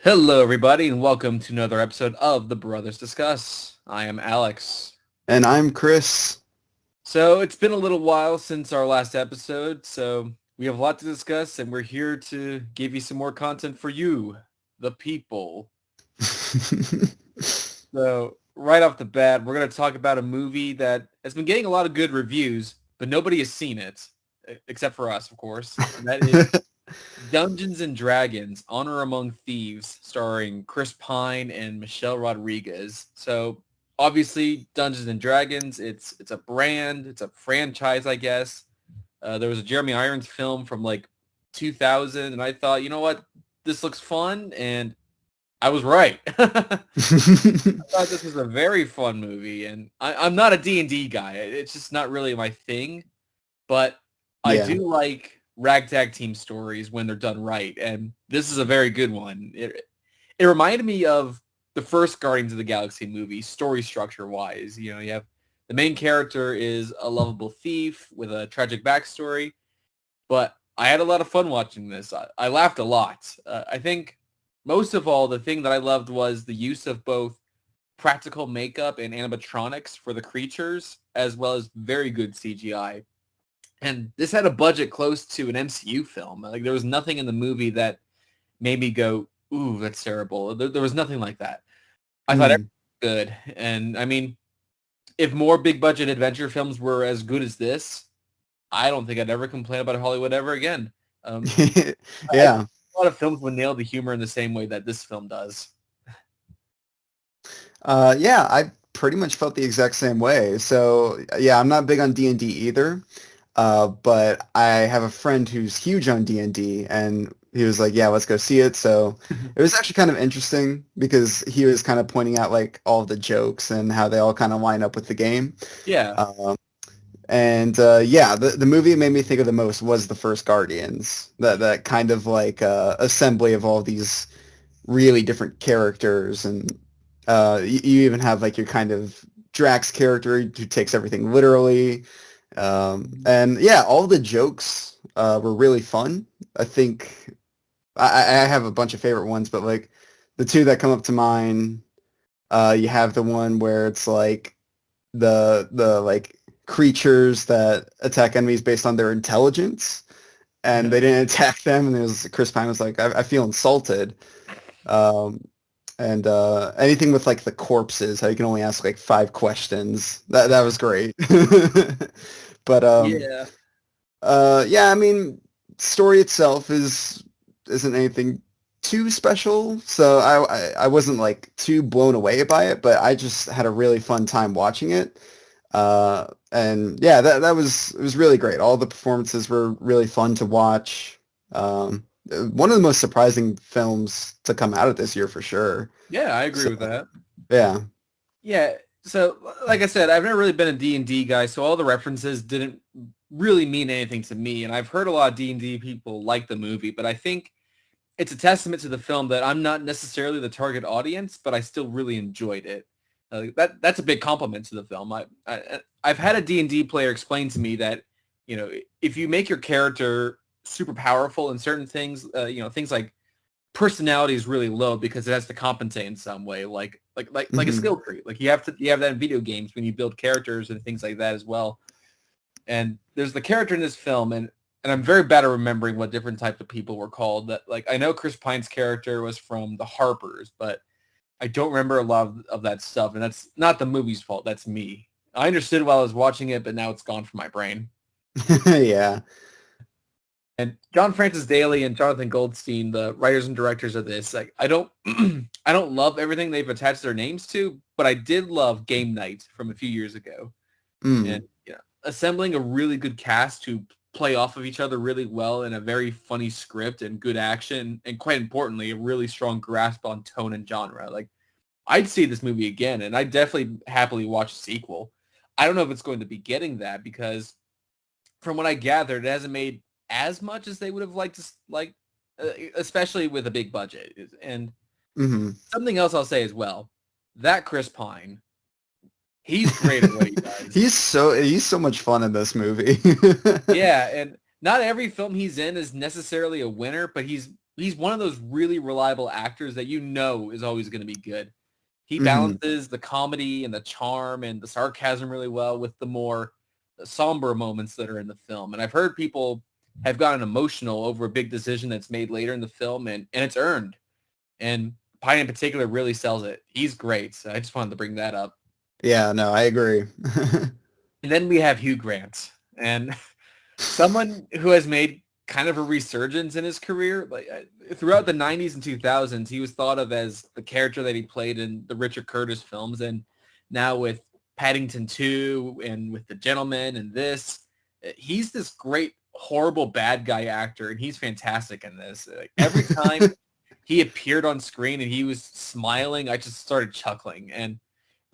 Hello, everybody, and welcome to another episode of The Brothers Discuss. I am Alex. And I'm Chris. So it's been a little while since our last episode, so we have a lot to discuss, and we're here to give you some more content for you, the people. So right off the bat, we're going to talk about a movie that has been getting a lot of good reviews, but nobody has seen it, except for us, of course. And that is Dungeons and Dragons: Honor Among Thieves, starring Chris Pine and Michelle Rodriguez. So obviously, Dungeons and Dragons, it's a brand, it's a franchise, I guess. There was a Jeremy Irons film from like 2000, and I thought, you know what, this looks fun, and I was right. I thought this was a very fun movie, and I'm not a D&D guy. It's just not really my thing, but I Yeah. do like ragtag team stories when they're done right, and this is a very good one. It reminded me of the first Guardians of the Galaxy movie, story structure-wise. You know, you have the main character is a lovable thief with a tragic backstory, but I had a lot of fun watching this. I laughed a lot. I think most of all, the thing that I loved was the use of both practical makeup and animatronics for the creatures, as well as very good CGI. And this had a budget close to an MCU film. Like, there was nothing in the movie that made me go, ooh, that's terrible. There was nothing like that. I thought everything was good. And I mean, if more big budget adventure films were as good as this, I don't think I'd ever complain about Hollywood ever again. I think Yeah. a lot of films would nail the humor in the same way that this film does. Yeah, I pretty much felt the exact same way. So, yeah, I'm not big on D&D either. But I have a friend who's huge on D&D, and he was like, yeah, let's go see it. So it was actually kind of interesting because he was kind of pointing out like all of the jokes and how they all kind of line up with the game. Yeah. Yeah, the movie it made me think of the most was the first Guardians. That kind of like assembly of all these really different characters, and you even have like your kind of Drax character who takes everything literally. And yeah, all the jokes were really fun. I think I have a bunch of favorite ones, but like the two that come up to mind, you have the one where it's like the like creatures that attack enemies based on their intelligence, and they didn't attack them, and it was Chris Pine was like, I feel insulted. Um, and anything with like the corpses, how you can only ask like 5 questions. That was great. But Yeah. yeah, I mean, story itself isn't anything too special, so I wasn't like too blown away by it, but I just had a really fun time watching it. And yeah, that was it was really great. All the performances were really fun to watch. One of the most surprising films to come out of this year for sure. Yeah, I agree So with that. yeah. Yeah, so like I said, I've never really been a D&D guy, so all the references didn't really mean anything to me, and I've heard a lot of D&D people like the movie, but I think it's a testament to the film that I'm not necessarily the target audience, but I still really enjoyed it. That's a big compliment to the film. I've had a D&D player explain to me that, you know, if you make your character super powerful in certain things, you know, things like personality is really low because it has to compensate in some way, like a Mhm. skill tree. Like you have that in video games when you build characters and things like that as well. And there's the character in this film, and I'm very bad at remembering what different types of people were called. That, like, I know Chris Pine's character was from the Harpers, but I don't remember a lot of that stuff, and that's not the movie's fault. That's me. I understood while I was watching it, but now it's gone from my brain. Yeah. And John Francis Daley and Jonathan Goldstein, the writers and directors of this, like, I don't I don't love everything they've attached their names to, but I did love Game Night from a few years ago. And Mm. you know, assembling a really good cast who play off of each other really well in a very funny script and good action, and quite importantly, a really strong grasp on tone and genre. Like, I'd see this movie again, and I'd definitely happily watch a sequel. I don't know if it's going to be getting that because from what I gathered, it hasn't made as much as they would have liked to, especially with a big budget. And Mhm. something else I'll say as well, that Chris Pine, he's great at what he does. He's so much fun in this movie. Yeah, and not every film he's in is necessarily a winner, but he's one of those really reliable actors that is always going to be good. He Hmm. balances the comedy and the charm and the sarcasm really well with the more somber moments that are in the film. And I've heard people have gotten emotional over a big decision that's made later in the film, and it's earned. And Pine in particular really sells it. He's great. So I just wanted to bring that up. Yeah, no, I agree. And then we have Hugh Grant, and someone who has made kind of a resurgence in his career. Like throughout the 90s and 2000s, he was thought of as the character that he played in the Richard Curtis films, and now with Paddington 2 and with The Gentleman and this, he's this great horrible bad guy actor, and he's fantastic in this. Like, every time he appeared on screen and he was smiling, I just started chuckling. And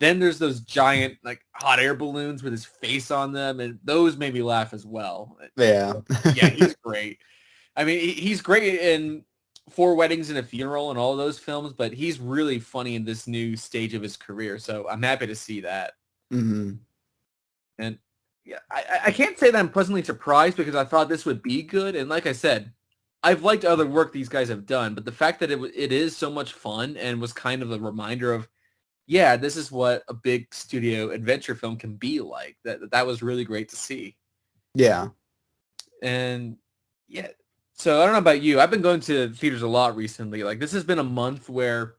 then there's those giant like hot air balloons with his face on them, and those made me laugh as well. Yeah. Yeah, he's great. I mean, he's great in Four Weddings and a Funeral and all of those films, but he's really funny in this new stage of his career. So I'm happy to see that. Hmm. And yeah, I can't say that I'm pleasantly surprised because I thought this would be good. And like I said, I've liked other work these guys have done, but the fact that it is so much fun and was kind of a reminder of, yeah, this is what a big studio adventure film can be like. That was really great to see. Yeah. And yeah, so I don't know about you. I've been going to theaters a lot recently. Like this has been a month where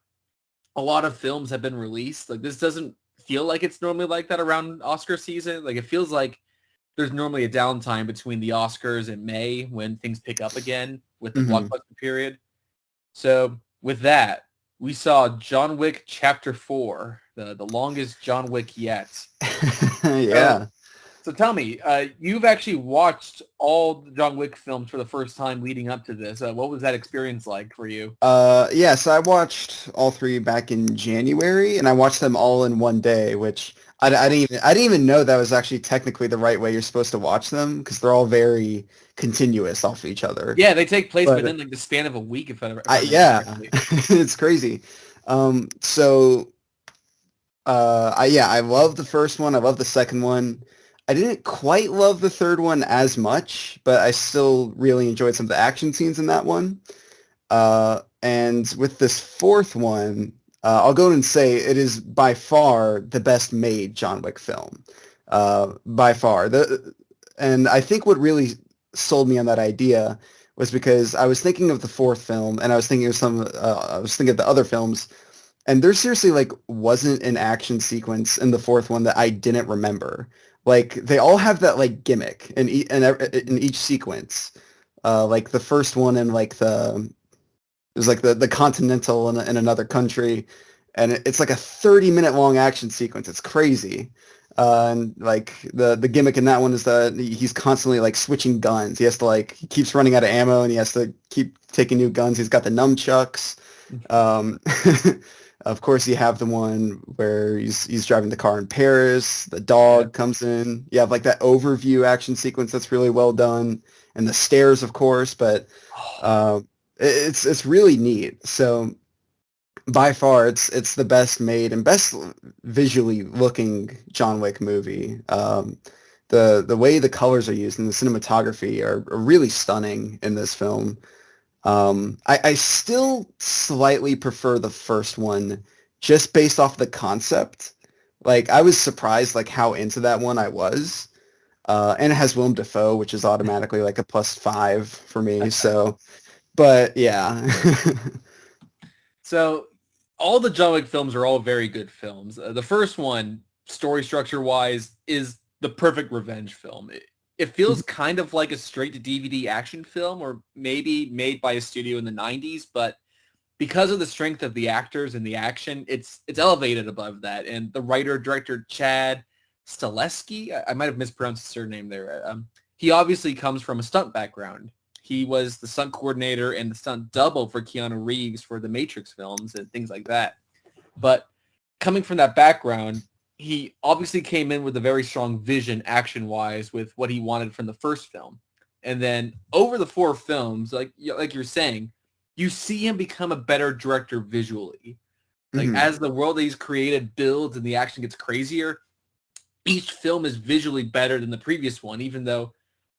a lot of films have been released. Like this doesn't feel like it's normally like that around Oscar season. Like it feels like there's normally a downtime between the Oscars and May when things pick up again with the Hmm. blockbuster period. So with that, we saw John Wick Chapter 4, the longest John Wick yet. So Yeah. so tell me, you've actually watched all the John Wick films for the first time leading up to this. What was that experience like for you? Yeah, so I watched all three back in January, and I watched them all in one day, which I didn't even know that was actually technically the right way you're supposed to watch them because they're all very continuous off each other. Yeah, they take place But within like the span of a week, if I I remember yeah, correctly. it's crazy. So I love the first one. I love the second one. I didn't quite love the third one as much, but I still really enjoyed some of the action scenes in that one. And with this fourth one, I'll go and say it is by far the best made John Wick film. By far. And I think what really sold me on that idea was because I was thinking of the fourth film and I was thinking of the other films, and there seriously like wasn't an action sequence in the fourth one that I didn't remember. Like they all have that like gimmick in each sequence. Like the first one in like it was like the Continental in another country, and it's like a 30-minute long action sequence. It's crazy. And like the gimmick in that one is that he's constantly like switching guns. He has to like he keeps running out of ammo and he has to keep taking new guns. He's got the nunchucks. Um, of course, you have the one where he's driving the car in Paris. The Yeah. dog comes in. You have like that overview action sequence that's really well done, and the stairs, of course. But um, it's really neat. So by far, it's the best made and best visually looking John Wick movie. The way the colors are used and the cinematography are really stunning in this film. I still slightly prefer the first one just based off the concept. Like I was surprised like how into that one I was. And it has Willem Dafoe, which is automatically like a +5 for me. So, but yeah. So all the John Wick films are all very good films. The first one, story structure wise, is the perfect revenge film. It feels kind of like a straight to DVD action film, or maybe made by a studio in the 90s, but because of the strength of the actors and the action, it's elevated above that. And the writer director Chad Stileski, I might have mispronounced his surname there. He obviously comes from a stunt background. He was the stunt coordinator and the stunt double for Keanu Reeves for the Matrix films and things like that. But coming from that background, he obviously came in with a very strong vision action-wise with what he wanted from the first film. And then over the four films, like you're saying, you see him become a better director visually. Like Mhm. as the world that he's created builds and the action gets crazier, each film is visually better than the previous one, even though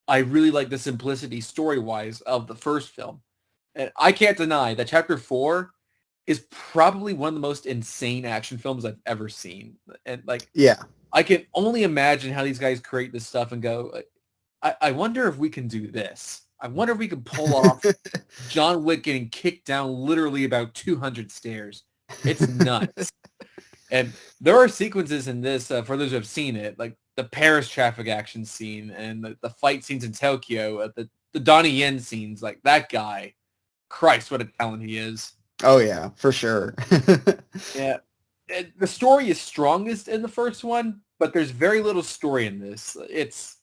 I really like the simplicity story-wise of the first film. And I can't deny that Chapter 4 is probably one of the most insane action films I've ever seen. And like, Yeah. I can only imagine how these guys create this stuff and go, I wonder if we can do this. I wonder if we can pull off John Wick getting kicked down literally about 200 stairs. It's nuts. And there are sequences in this, for those who have seen it, like the Paris traffic action scene and the fight scenes in Tokyo, the Donnie Yen scenes, like that guy, Christ, what a talent he is. Oh yeah, for sure. Yeah. The story is strongest in the first one, but there's very little story in this. It's,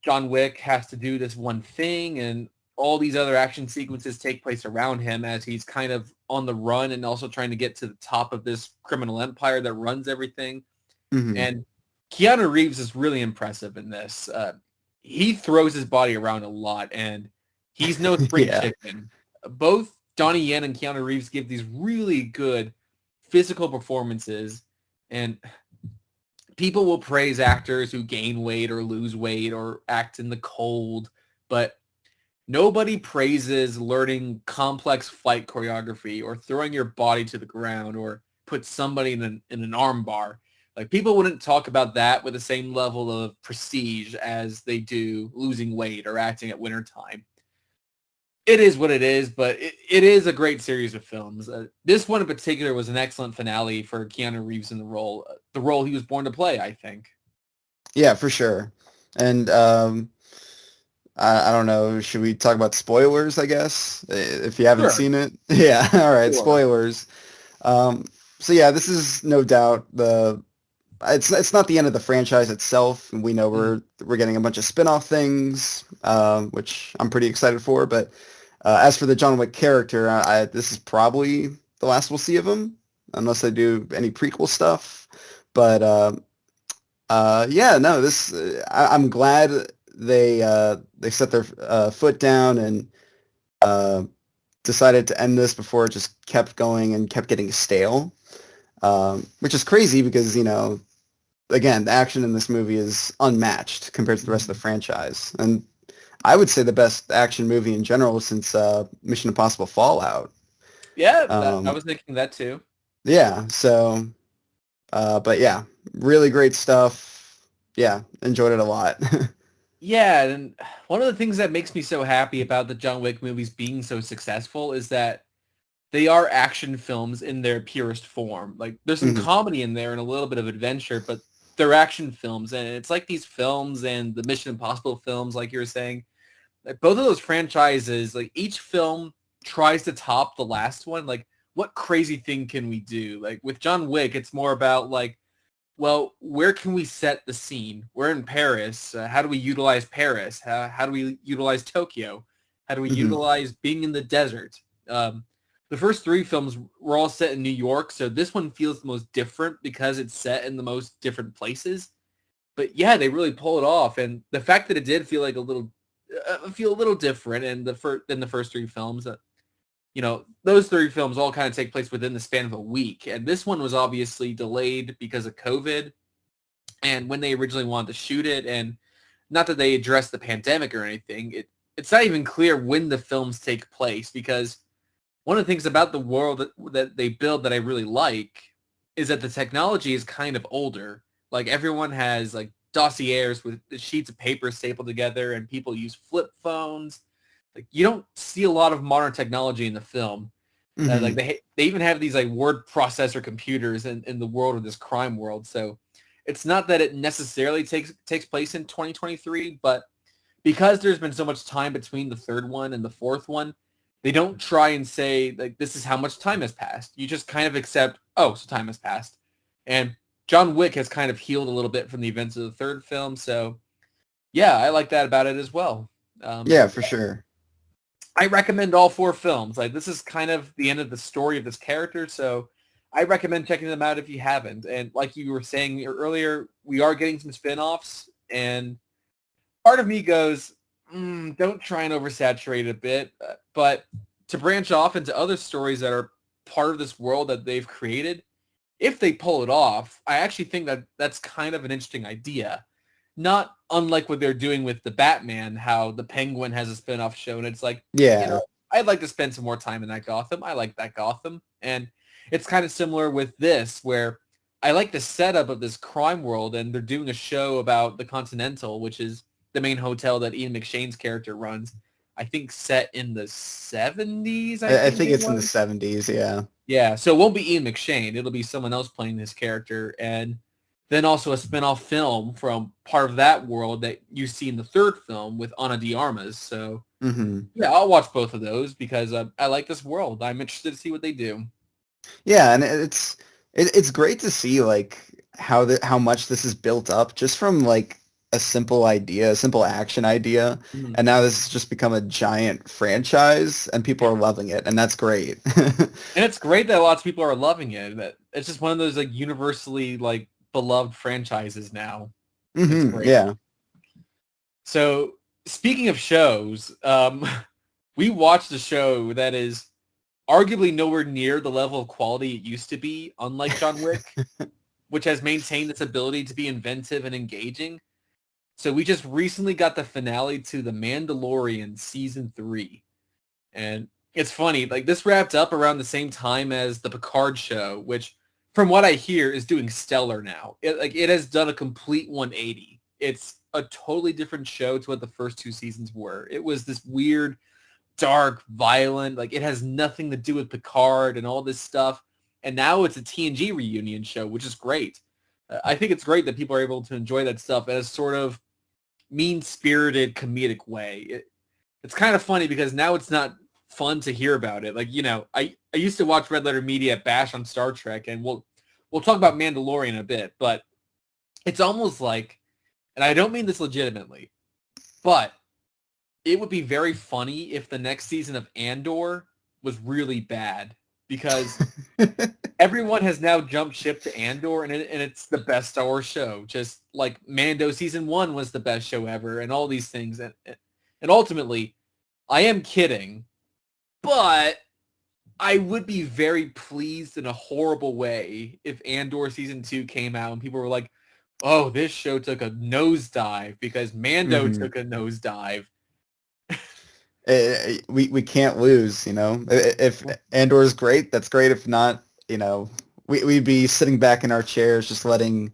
John Wick has to do this one thing, and all these other action sequences take place around him as he's kind of on the run and also trying to get to the top of this criminal empire that runs everything. Mm-hmm. And Keanu Reeves is really impressive in this. He throws his body around a lot, and he's no spring chicken. Both Donnie Yen and Keanu Reeves give these really good physical performances, and people will praise actors who gain weight or lose weight or act in the cold, but nobody praises learning complex fight choreography or throwing your body to the ground or put somebody in an arm bar. Like, people wouldn't talk about that with the same level of prestige as they do losing weight or acting at wintertime. It is what it is, but it is a great series of films. This one in particular was an excellent finale for Keanu Reeves in the role he was born to play, I think. Yeah, for sure. And I don't know, should we talk about spoilers, I guess, if you haven't seen it? Yeah, all right, Sure. Spoilers. So yeah, this is no doubt it's not the end of the franchise itself. We know we're getting a bunch of spin-off things, which I'm pretty excited for, but as for the John Wick character, this is probably the last we'll see of him, unless they do any prequel stuff. But yeah, no, I'm glad they set their foot down and decided to end this before it just kept going and kept getting stale, which is crazy because, again, the action in this movie is unmatched compared to the rest of the franchise. And I would say the best action movie in general since Mission Impossible Fallout. Yeah, I was thinking that too. Yeah, so, but yeah, really great stuff. Yeah, enjoyed it a lot. Yeah, and one of the things that makes me so happy about the John Wick movies being so successful is that they are action films in their purest form. Like, there's some comedy in there and a little bit of adventure, but they're action films. And it's like these films and the Mission Impossible films, like you were saying, like both of those franchises, like each film tries to top the last one. Like, what crazy thing can we do? Like with John Wick, it's more about like, well, where can we set the scene? We're in Paris. How do we utilize Paris? How do we utilize Tokyo? How do we utilize being in the desert? The first three films were all set in New York, so this one feels the most different because it's set in the most different places. But yeah, they really pull it off, and the fact that it did feel like a little different than the first three films. Those three films all kind of take place within the span of a week, and this one was obviously delayed because of COVID, and when they originally wanted to shoot it, and not that they addressed the pandemic or anything, it's not even clear when the films take place, because one of the things about the world that they build that I really like is that the technology is kind of older. Like, everyone has like dossiers with sheets of paper stapled together, and people use flip phones. Like, you don't see a lot of modern technology in the film. Like they even have these like word processor computers in the world of this crime world. So it's not that it necessarily takes place in 2023, but because there's been so much time between the third one and the fourth one, they don't try and say, like, this is how much time has passed. You just kind of accept, oh, so time has passed. And John Wick has kind of healed a little bit from the events of the third film. So, yeah, I like that about it as well. Yeah, for sure. I recommend all four films. Like, this is kind of the end of the story of this character, so I recommend checking them out if you haven't. And like you were saying earlier, we are getting some spin-offs, and part of me goes, don't try and oversaturate it a bit, but to branch off into other stories that are part of this world that they've created, if they pull it off, I actually think that that's kind of an interesting idea. Not unlike what they're doing with the Batman, how the Penguin has a spin-off show, and it's like, Yeah. I'd like to spend some more time in that Gotham. I like that Gotham. And it's kind of similar with this, where I like the setup of this crime world, and they're doing a show about the Continental, which is the main hotel that Ian McShane's character runs. I think set in the 70s, I think it's in the 70s, yeah. Yeah, so it won't be Ian McShane. It'll be someone else playing this character. And then also a spin-off film from part of that world that you see in the third film with Ana de Armas. So, yeah, I'll watch both of those because I like this world. I'm interested to see what they do. Yeah, and it's great to see like how much this is built up just from like a simple idea, a simple action idea, and now this has just become a giant franchise, and people are loving it, and that's great. And it's great that lots of people are loving it. That it's just one of those like universally like beloved franchises now. It's great. Yeah. So speaking of shows, we watched a show that is arguably nowhere near the level of quality it used to be, unlike John Wick, which has maintained its ability to be inventive and engaging. So we just recently got the finale to The Mandalorian Season 3. And it's funny, like this wrapped up around the same time as the Picard show, which from what I hear is doing stellar now. It has done a complete 180. It's a totally different show to what the first two seasons were. It was this weird, dark, violent, like it has nothing to do with Picard and all this stuff. And now it's a TNG reunion show, which is great. I think it's great that people are able to enjoy that stuff as sort of mean-spirited comedic way. It's kind of funny because now it's not fun to hear about it. Like, you know, I used to watch Red Letter Media bash on Star Trek, and we'll talk about Mandalorian in a bit, but it's almost like, and I don't mean this legitimately, but it would be very funny if the next season of Andor was really bad, because everyone has now jumped ship to Andor, and it's the best Star Wars show. Just like Mando Season 1 was the best show ever, and all these things. And ultimately, I am kidding, but I would be very pleased in a horrible way if Andor Season 2 came out and people were like, oh, this show took a nosedive because Mando took a nosedive. We can't lose, you know. If Andor is great, that's great. If not, you know, we'd be sitting back in our chairs just letting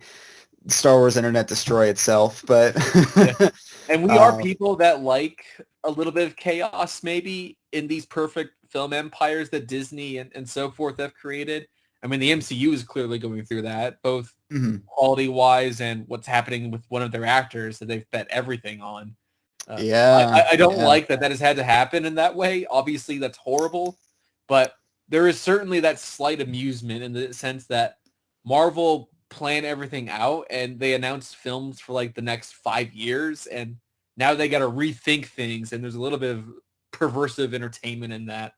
Star Wars internet destroy itself. But yeah. And we are people that like a little bit of chaos maybe in these perfect film empires that Disney and so forth have created. I mean, the MCU is clearly going through that, both quality-wise and what's happening with one of their actors that they've bet everything on. I don't like that has had to happen in that way. Obviously, that's horrible, but there is certainly that slight amusement in the sense that Marvel planned everything out and they announced films for like the next 5 years, and now they got to rethink things, and there's a little bit of perversive entertainment in that.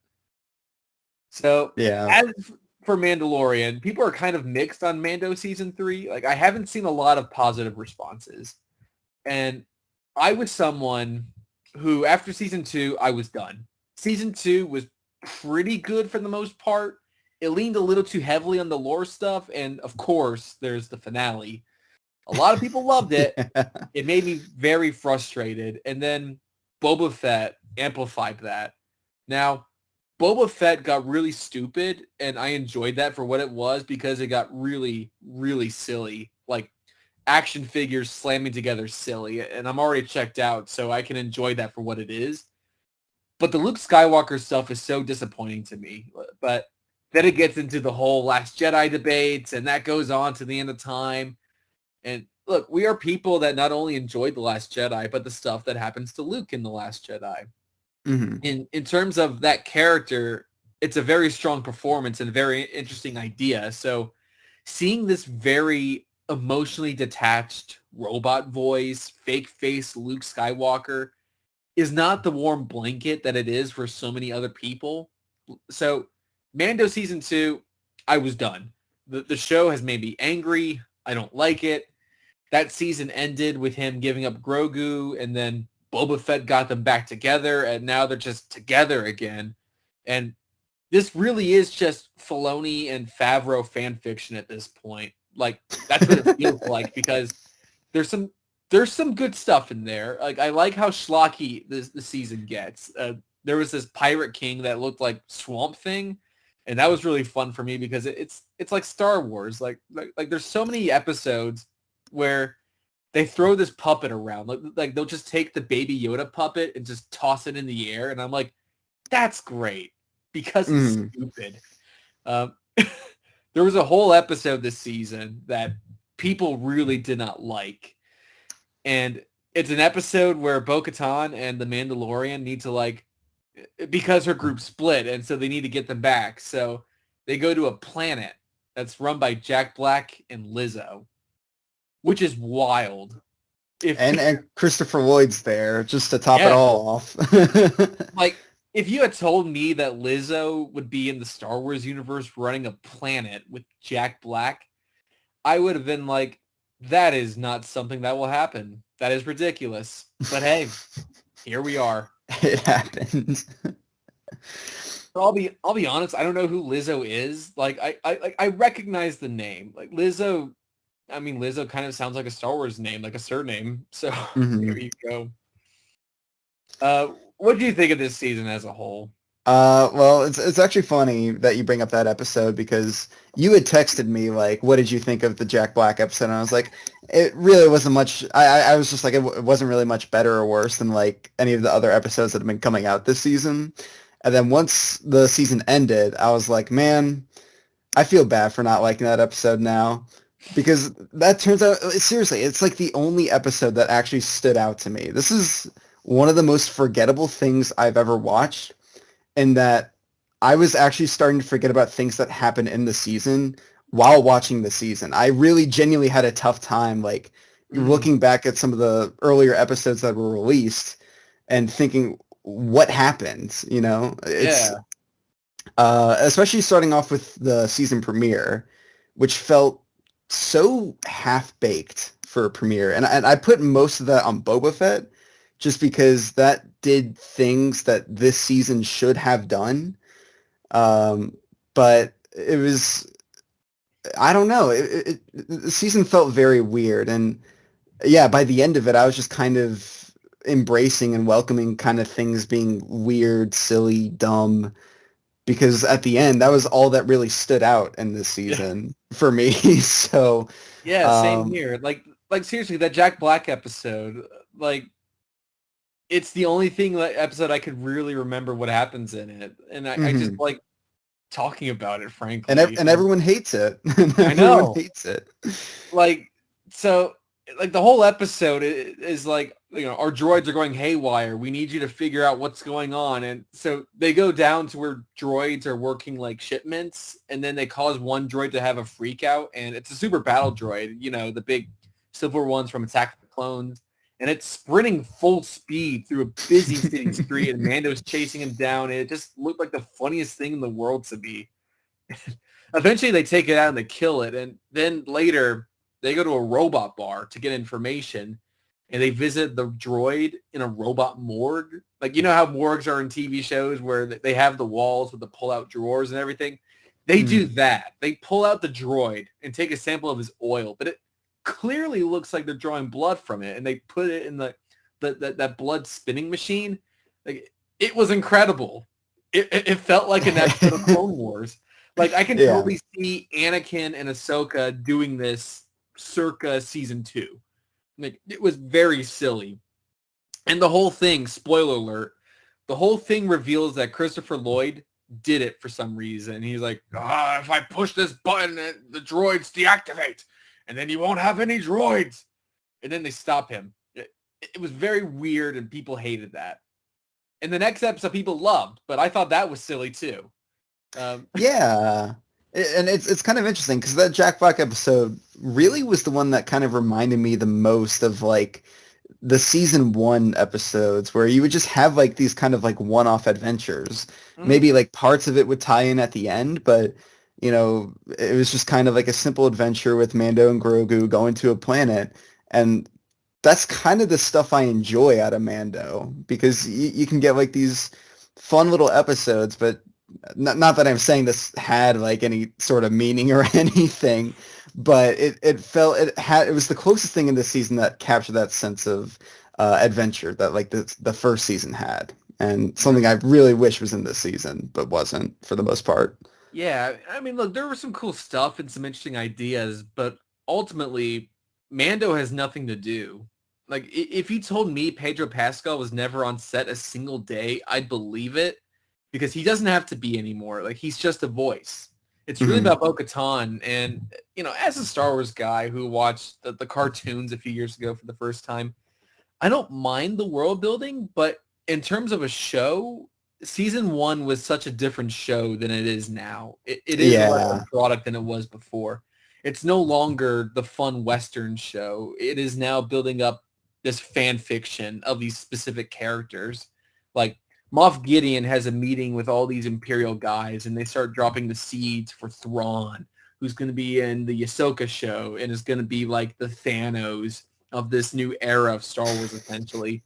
So, as for Mandalorian, people are kind of mixed on Mando Season 3. Like, I haven't seen a lot of positive responses, and I was someone who, after Season 2, I was done. Season 2 was pretty good for the most part. It leaned a little too heavily on the lore stuff, and of course, there's the finale. A lot of people loved it. It made me very frustrated, and then Boba Fett amplified that. Now, Boba Fett got really stupid, and I enjoyed that for what it was because it got really, really silly. Like, action figures slamming together silly, and I'm already checked out, so I can enjoy that for what it is. But the Luke Skywalker stuff is so disappointing to me. But then it gets into the whole Last Jedi debates, and that goes on to the end of time. And look, we are people that not only enjoyed The Last Jedi, but the stuff that happens to Luke in The Last Jedi. In terms of that character, it's a very strong performance and a very interesting idea. So seeing this very emotionally detached robot voice, fake face Luke Skywalker is not the warm blanket that it is for so many other people. So Mando Season 2, I was done. The show has made me angry. I don't like it. That season ended with him giving up Grogu, and then Boba Fett got them back together, and now they're just together again. And this really is just Filoni and Favreau fan fiction at this point. Like, that's what it feels like, because there's some good stuff in there. Like, I like how schlocky the season gets. there was this pirate king that looked like Swamp Thing, and that was really fun for me because it's like Star Wars. Like there's so many episodes where they throw this puppet around. Like they'll just take the Baby Yoda puppet and just toss it in the air, and I'm like, that's great because it's stupid. There was a whole episode this season that people really did not like, and it's an episode where Bo-Katan and the Mandalorian need to because her group split, and so they need to get them back. So they go to a planet that's run by Jack Black and Lizzo, which is wild. And Christopher Lloyd's there just to top it all off. Like, if you had told me that Lizzo would be in the Star Wars universe running a planet with Jack Black, I would have been like, that is not something that will happen. That is ridiculous. But hey, here we are. It happened. So I'll be honest, I don't know who Lizzo is. Like I recognize the name. Like Lizzo, I mean Lizzo kind of sounds like a Star Wars name, like a surname. So there you go. What do you think of this season as a whole? Well, it's actually funny that you bring up that episode because you had texted me like, what did you think of the Jack Black episode? And I was like, it really wasn't much. I was just like, it wasn't really much better or worse than like any of the other episodes that have been coming out this season. And then once the season ended, I was like, man, I feel bad for not liking that episode now. Because that turns out, seriously, it's like the only episode that actually stood out to me. This is one of the most forgettable things I've ever watched, in that I was actually starting to forget about things that happened in the season while watching the season. I really genuinely had a tough time, like, looking back at some of the earlier episodes that were released and thinking, what happened, you know? Especially starting off with the season premiere, which felt so half-baked for a premiere. And I put most of that on Boba Fett, just because that did things that this season should have done. But it was, I don't know, the season felt very weird. And yeah, by the end of it, I was just kind of embracing and welcoming kind of things being weird, silly, dumb, because at the end, that was all that really stood out in this season for me. So yeah, same here. Like seriously, that Jack Black episode, like, it's the only episode I could really remember what happens in it, and I just like talking about it, frankly. And everyone hates it. I know, everyone hates it. Like, so, like the whole episode is like, you know, our droids are going haywire. We need you to figure out what's going on, and so they go down to where droids are working like shipments, and then they cause one droid to have a freak out, and it's a super battle droid, you know, the big silver ones from Attack of the Clones. And it's sprinting full speed through a busy city street, and Mando's chasing him down. And it just looked like the funniest thing in the world to me. Eventually, they take it out and they kill it. And then later, they go to a robot bar to get information. And they visit the droid in a robot morgue. Like, you know how morgues are in TV shows where they have the walls with the pull-out drawers and everything? They do that. They pull out the droid and take a sample of his oil. But it clearly looks like they're drawing blood from it, and they put it in that blood spinning machine. Like, it was incredible. It felt like an episode of Clone Wars. Like, I can totally see Anakin and Ahsoka doing this circa season 2. Like, it was very silly. And the whole thing, spoiler alert, the whole thing reveals that Christopher Lloyd did it for some reason. He's like, if I push this button, the droids deactivate, and then you won't have any droids. And then they stop him. It was very weird, and people hated that. And the next episode people loved, but I thought that was silly too. Yeah. And it's kind of interesting because that Jack Black episode really was the one that kind of reminded me the most of like the season 1 episodes, where you would just have like these kind of like one-off adventures. Maybe like parts of it would tie in at the end, but you know, it was just kind of like a simple adventure with Mando and Grogu going to a planet. And that's kind of the stuff I enjoy out of Mando, because you can get like these fun little episodes, but not that I'm saying this had like any sort of meaning or anything, but it was the closest thing in this season that captured that sense of adventure that like the first season had. and something I really wish was in this season, but wasn't for the most part. Yeah, I mean, look, there was some cool stuff and some interesting ideas, but ultimately, Mando has nothing to do. Like, if you told me Pedro Pascal was never on set a single day, I'd believe it because he doesn't have to be anymore. Like, he's just a voice. It's really Mhm. about Bo-Katan, and, you know, as a Star Wars guy who watched the cartoons a few years ago for the first time, I don't mind the world building, but in terms of a show, season one was such a different show than it is now. It is less a Yeah. product than it was before. It's no longer the fun Western show. It is now building up this fan fiction of these specific characters. Like Moff Gideon has a meeting with all these Imperial guys, and they start dropping the seeds for Thrawn, who's going to be in the Ahsoka show and is going to be like the Thanos of this new era of Star Wars, essentially.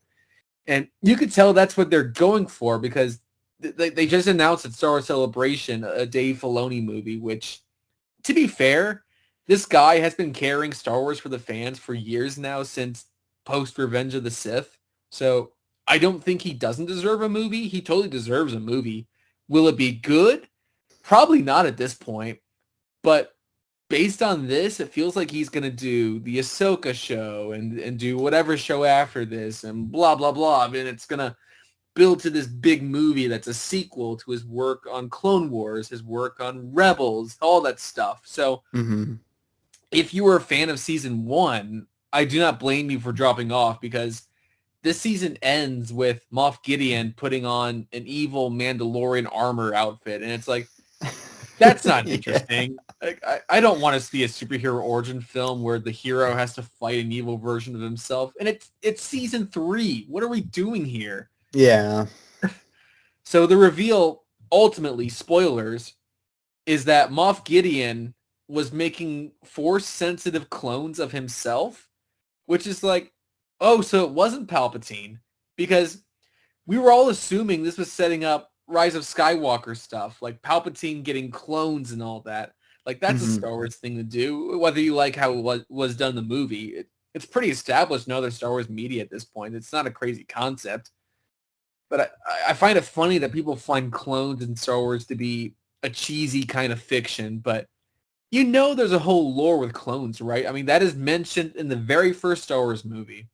And you could tell that's what they're going for because they just announced at Star Wars Celebration a Dave Filoni movie, which, to be fair, this guy has been carrying Star Wars for the fans for years now since post Revenge of the Sith. So I don't think he doesn't deserve a movie. He totally deserves a movie. Will it be good? Probably not at this point. But based on this, it feels like he's going to do the Ahsoka show and do whatever show after this and blah, blah, blah. And it's going to build to this big movie that's a sequel to his work on Clone Wars, his work on Rebels, all that stuff. So Hmm. if you were a fan of season one, I do not blame you for dropping off because this season ends with Moff Gideon putting on an evil Mandalorian armor outfit. And it's like, that's not Yeah. interesting. Like, I don't want to see a superhero origin film where the hero has to fight an evil version of himself. And it's season 3. What are we doing here? Yeah. So the reveal, ultimately, spoilers, is that Moff Gideon was making Force-sensitive clones of himself, which is like, oh, so it wasn't Palpatine. Because we were all assuming this was setting up Rise of Skywalker stuff, like Palpatine getting clones and all that. Like that's a Hmm. Star Wars thing to do, whether you like how it was done in the movie. It's pretty established in other Star Wars media at this point. It's not a crazy concept. But I find it funny that people find clones in Star Wars to be a cheesy kind of fiction, but you know there's a whole lore with clones, right? I mean, that is mentioned in the very first Star Wars movie.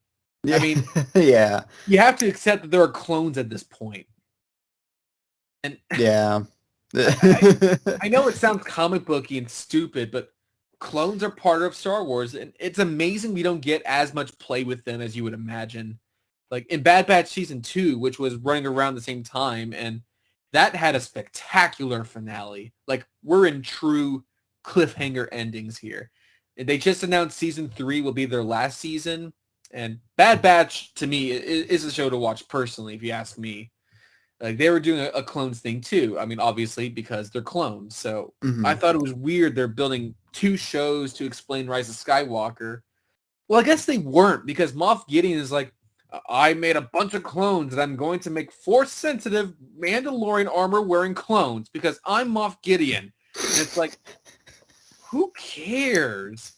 I Yeah. mean, Yeah. you have to accept that there are clones at this point. And Yeah. I know it sounds comic booky and stupid, but clones are part of Star Wars, and it's amazing we don't get as much play with them as you would imagine. Like in Bad Batch Season 2, which was running around the same time, and that had a spectacular finale. Like, we're in true cliffhanger endings here. And they just announced Season 3 will be their last season, and Bad Batch, to me, is a show to watch personally, if you ask me. Like they were doing a clones thing too. I mean, obviously because they're clones. So I Hmm. thought it was weird they're building 2 shows to explain Rise of Skywalker. Well, I guess they weren't because Moff Gideon is like, I made a bunch of clones and I'm going to make Force-sensitive Mandalorian armor wearing clones because I'm Moff Gideon. And it's like, who cares?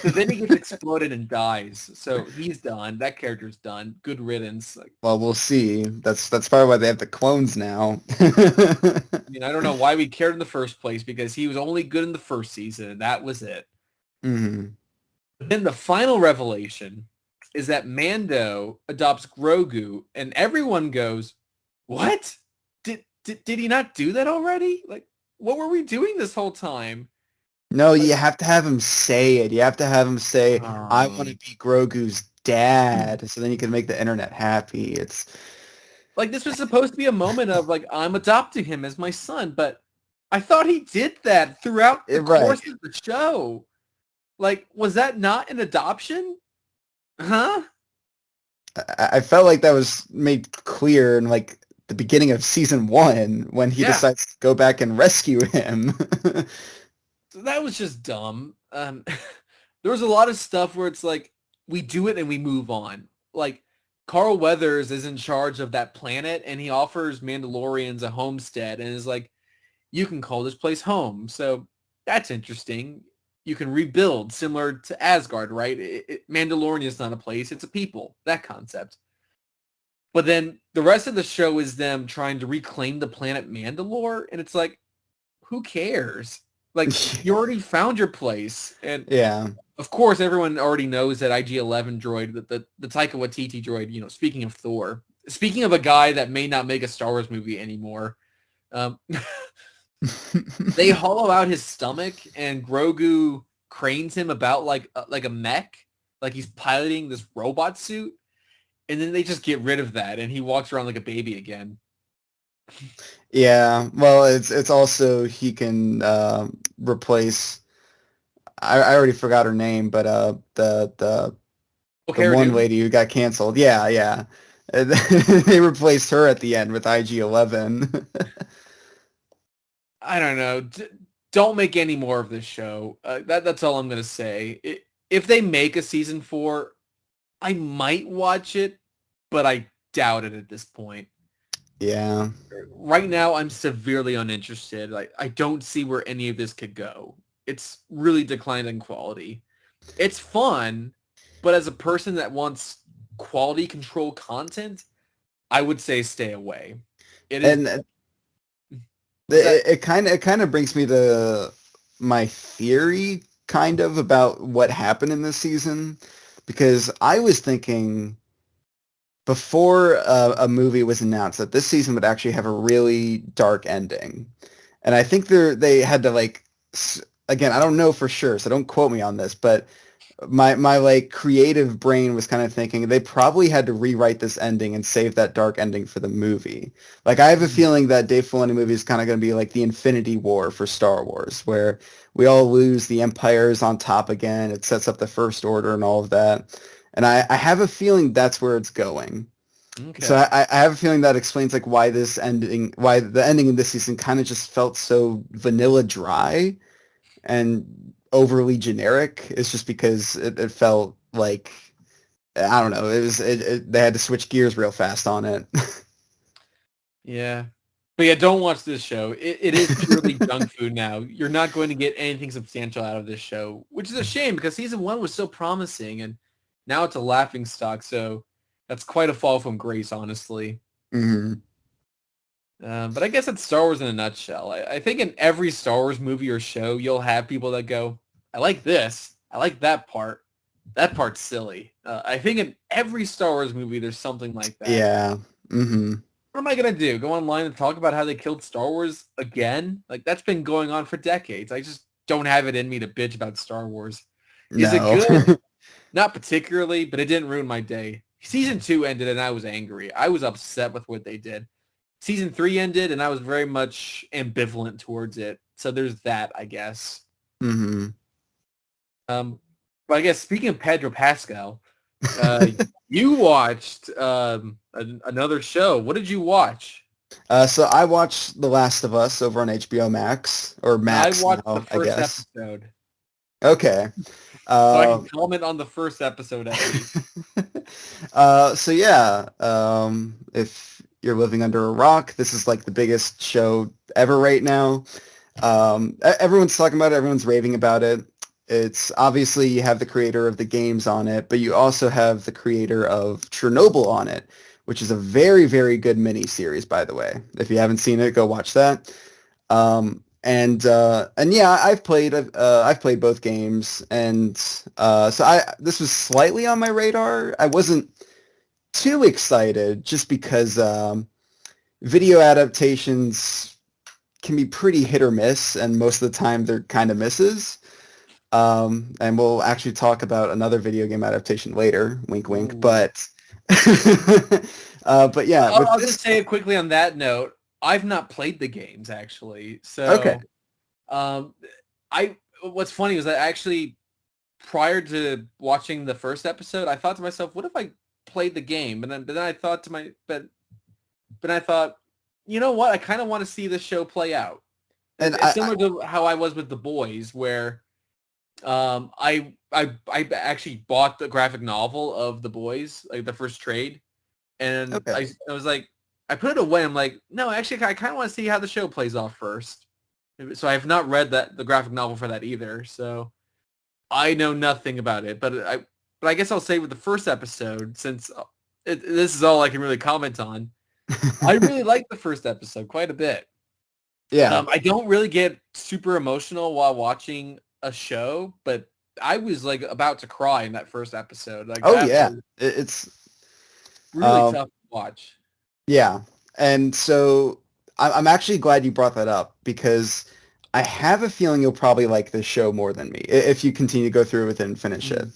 So then he gets exploded and dies. So he's done. That character's done. Good riddance. Like, Well, we'll see. That's probably why they have the clones now. I mean, I don't know why we cared in the first place because he was only good in the first season, and that was it. Hmm. But then the final revelation is that Mando adopts Grogu, and everyone goes, "What? Did he not do that already? Like, what were we doing this whole time?" No, Like, you have to have him say it. You have to have him say, "I want to um, be Grogu's dad," so then you can make the internet happy. It's like this was supposed to be a moment of like I'm adopting him as my son, but I thought he did that throughout the right. course of the show. Like, was that not an adoption? Huh? I felt like that was made clear in like the beginning of season 1 when he Yeah. decides to go back and rescue him. So that was just dumb. There was a lot of stuff where it's like we do it and we move on. Like Carl Weathers is in charge of that planet and he offers Mandalorians a homestead and is like, you can call this place home. So that's interesting. You can rebuild similar to Asgard, right? Mandalorian is not a place, it's a people. That concept. But then the rest of the show is them trying to reclaim the planet Mandalore, and it's like, who cares? Like, you already found your place. And Yeah. of course, everyone already knows that IG-11 droid, the Taika Waititi droid, speaking of Thor, speaking of a guy that may not make a Star Wars movie anymore, they hollow out his stomach and Grogu cranes him about like a mech, like he's piloting this robot suit. And then they just get rid of that, and he walks around like a baby again. Yeah, well, it's also he can replace. I already forgot her name, but the one lady who got canceled. Yeah, yeah. They replaced her at the end with IG-11. I don't know. Don't make any more of this show. That's all I'm gonna say. If they make a season 4, I might watch it, but I doubt it at this point. Yeah. Right now, I'm severely uninterested. I don't see where any of this could go. It's really declined in quality. It's fun, but as a person that wants quality control content, I would say stay away. It is. And it kind of brings me to my theory kind of about what happened in this season, because I was thinking before a movie was announced that this season would actually have a really dark ending. And I think they had to again, I don't know for sure, so don't quote me on this, but my like creative brain was kind of thinking they probably had to rewrite this ending and save that dark ending for the movie. Like, I have a feeling that Dave Filoni movie is kind of going to be like the Infinity War for Star Wars, where we all lose, the Empire is on top again, it sets up the First Order and all of that. And I have a feeling that's where it's going. Okay. So I have a feeling that explains like why the ending of this season kind of just felt so vanilla dry and overly generic. It's just because it felt like, I don't know, they had to switch gears real fast on it. Yeah. But yeah, don't watch this show. It is purely junk food now. You're not going to get anything substantial out of this show, which is a shame because season 1 was so promising and now it's a laughing stock. So that's quite a fall from grace, honestly. Mm-hmm. But I guess it's Star Wars in a nutshell. I think in every Star Wars movie or show, you'll have people that go, I like this. I like that part. That part's silly. I think in every Star Wars movie, there's something like that. Yeah. Mm-hmm. What am I going to do? Go online and talk about how they killed Star Wars again? Like, that's been going on for decades. I just don't have it in me to bitch about Star Wars. Is it good? Not particularly, but it didn't ruin my day. Season 2 ended and I was angry. I was upset with what they did. Season 3 ended and I was very much ambivalent towards it. So there's that, I guess. Mm-hmm. But I guess speaking of Pedro Pascal, you watched another show. What did you watch? So I watched The Last of Us over on HBO Max, or Max I watched now, the first I guess. episode. Okay. So I can comment on the first episode at least. So yeah, if you're living under a rock, this is like the biggest show ever right now. Everyone's talking about it. Everyone's raving about it. It's obviously you have the creator of the games on it, but you also have the creator of Chernobyl on it, which is a very, very good miniseries, by the way. If you haven't seen it, go watch that. And yeah, I've played both games, and so this was slightly on my radar. I wasn't too excited just because video adaptations can be pretty hit or miss, and most of the time they're kind of misses. And we'll actually talk about another video game adaptation later. Wink, wink. Ooh. But yeah, I'll just say it quickly on that note. I've not played the games actually, so okay. What's funny was that actually prior to watching the first episode, I thought to myself, what if I played the game? But then I thought to but I thought, you know what? I kind of want to see this show play out. And it's similar to how I was with The Boys, where I actually bought the graphic novel of The Boys, like the first trade, and okay. I was like, I put it away. I'm like, no, actually, I kind of want to see how the show plays off first. So I have not read the graphic novel for that either. So I know nothing about it. But I guess I'll say with the first episode, since this is all I can really comment on. I really liked the first episode quite a bit. Yeah. I don't really get super emotional while watching a show, but I was like about to cry in that first episode. Like Oh that yeah. was It's really tough to watch. yeah. And so I'm actually glad you brought that up because I have a feeling you'll probably like this show more than me if you continue to go through with it and finish it.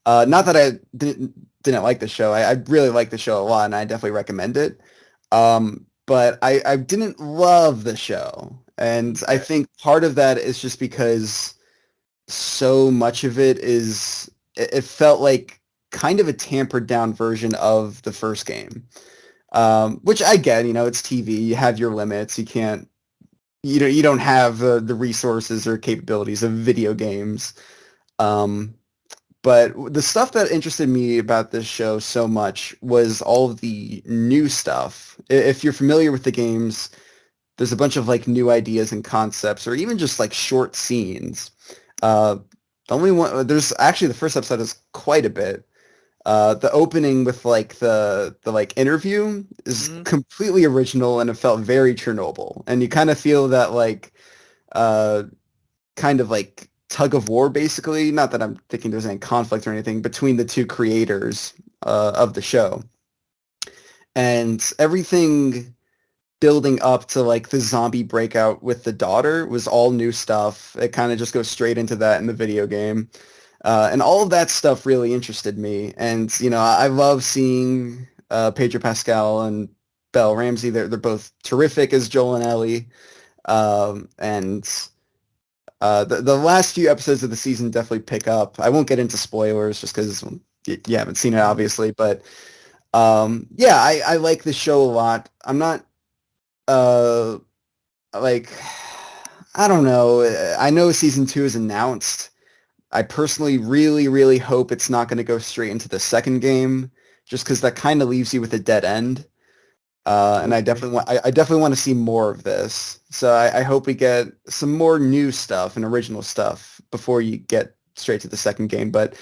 Not that I didn't like the show. I really like the show a lot, and I definitely recommend it. But I didn't love the show, and I think part of that is just because so much of it felt like kind of a tampered down version of the first game. Which I get, it's TV. You have your limits. You don't have the resources or capabilities of video games. But the stuff that interested me about this show so much was all of the new stuff. If you're familiar with the games, there's a bunch of like new ideas and concepts, or even just like short scenes. The only one, there's actually the first episode is quite a bit. The opening with like the like interview is completely original, and it felt very Chernobyl. And you kind of feel that like kind of like tug of war, basically. Not that I'm thinking there's any conflict or anything between the two creators of the show. And everything building up to like the zombie breakout with the daughter was all new stuff. It kind of just goes straight into that in the video game. And all of that stuff really interested me. And, I love seeing Pedro Pascal and Belle Ramsey. They're both terrific as Joel and Ellie. And the last few episodes of the season definitely pick up. I won't get into spoilers just because you haven't seen it, obviously. But, yeah, I like the show a lot. I'm not, like, I don't know. I know season 2 is announced. I personally really, really hope it's not going to go straight into the second game, just because that kind of leaves you with a dead end. And I definitely want to see more of this. So I hope we get some more new stuff and original stuff before you get straight to the second game. But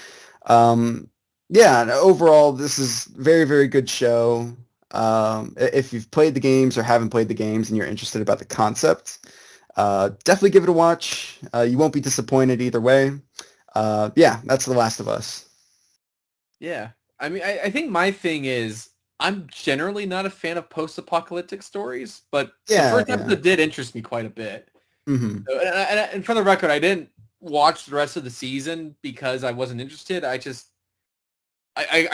yeah, overall, this is very, very good show. If you've played the games or haven't played the games and you're interested about the concept, definitely give it a watch. You won't be disappointed either way. Yeah, that's The Last of Us. Yeah. I mean, I think my thing is I'm generally not a fan of post-apocalyptic stories, but the first episode did interest me quite a bit. Mm-hmm. And for the record, I didn't watch the rest of the season because I wasn't interested. I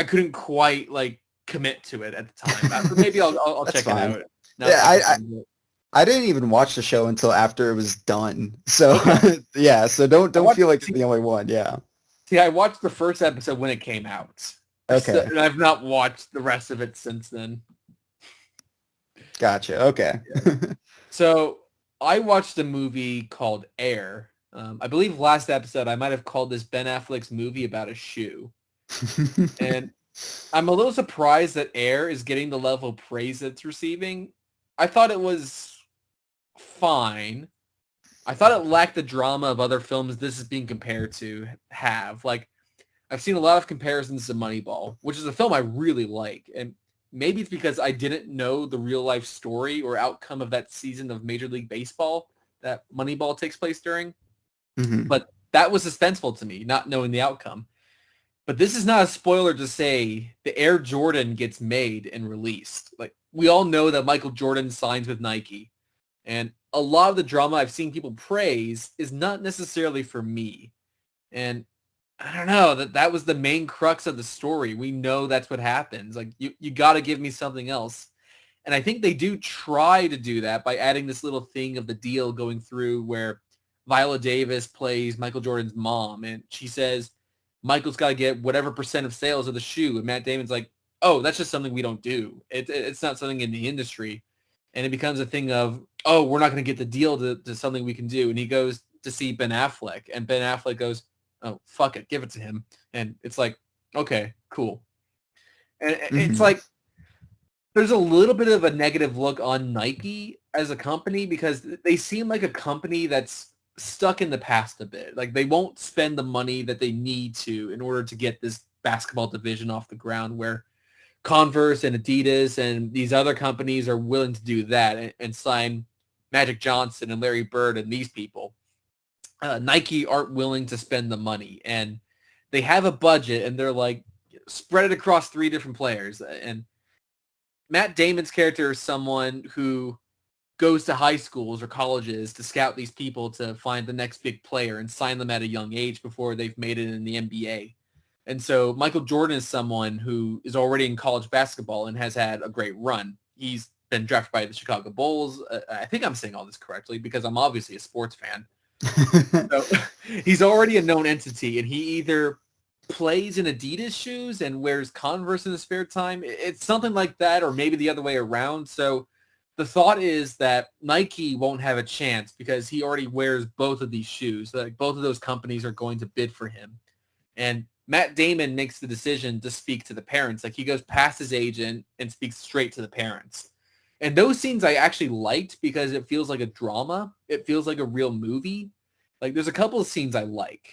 couldn't quite like commit to it at the time. Maybe I'll check fine. it out. Yeah, I didn't even watch the show until after it was done. So yeah, so don't feel like you're the only one. Yeah. See, I watched the first episode when it came out. Okay. And I've not watched the rest of it since then. Gotcha. Okay. Yeah. So I watched a movie called Air. I believe last episode I might have called this Ben Affleck's movie about a shoe. And I'm a little surprised that Air is getting the level of praise it's receiving. I thought it was fine. I thought it lacked the drama of other films this is being compared to have. Like, I've seen a lot of comparisons to Moneyball, which is a film I really like. And maybe it's because I didn't know the real life story or outcome of that season of Major League Baseball that Moneyball takes place during. Mm-hmm. But that was suspenseful to me, not knowing the outcome. But this is not a spoiler to say the Air Jordan gets made and released. Like, we all know that Michael Jordan signs with Nike. And a lot of the drama I've seen people praise is not necessarily for me. And I don't know, that was the main crux of the story. We know that's what happens. Like, you got to give me something else. And I think they do try to do that by adding this little thing of the deal going through where Viola Davis plays Michael Jordan's mom. And she says, Michael's got to get whatever percent of sales of the shoe. And Matt Damon's like, oh, that's just something we don't do. It's not something in the industry. And it becomes a thing of, oh, we're not going to get the deal to something we can do. And he goes to see Ben Affleck. And Ben Affleck goes, oh, fuck it, give it to him. And it's like, okay, cool. And it's like, there's a little bit of a negative look on Nike as a company because they seem like a company that's stuck in the past a bit. Like, they won't spend the money that they need to in order to get this basketball division off the ground, where Converse and Adidas and these other companies are willing to do that and sign Magic Johnson and Larry Bird and these people. Nike aren't willing to spend the money, and they have a budget, and they're like, spread it across 3 different players. And Matt Damon's character is someone who goes to high schools or colleges to scout these people to find the next big player and sign them at a young age before they've made it in the NBA. And so Michael Jordan is someone who is already in college basketball and has had a great run. He's been drafted by the Chicago Bulls. I think I'm saying all this correctly because I'm obviously a sports fan. So he's already a known entity, and he either plays in Adidas shoes and wears Converse in his spare time. It's something like that, or maybe the other way around. So the thought is that Nike won't have a chance because he already wears both of these shoes. Like both of those companies are going to bid for him. And Matt Damon makes the decision to speak to the parents. Like he goes past his agent and speaks straight to the parents. And those scenes I actually liked because it feels like a drama. It feels like a real movie. Like there's a couple of scenes I like.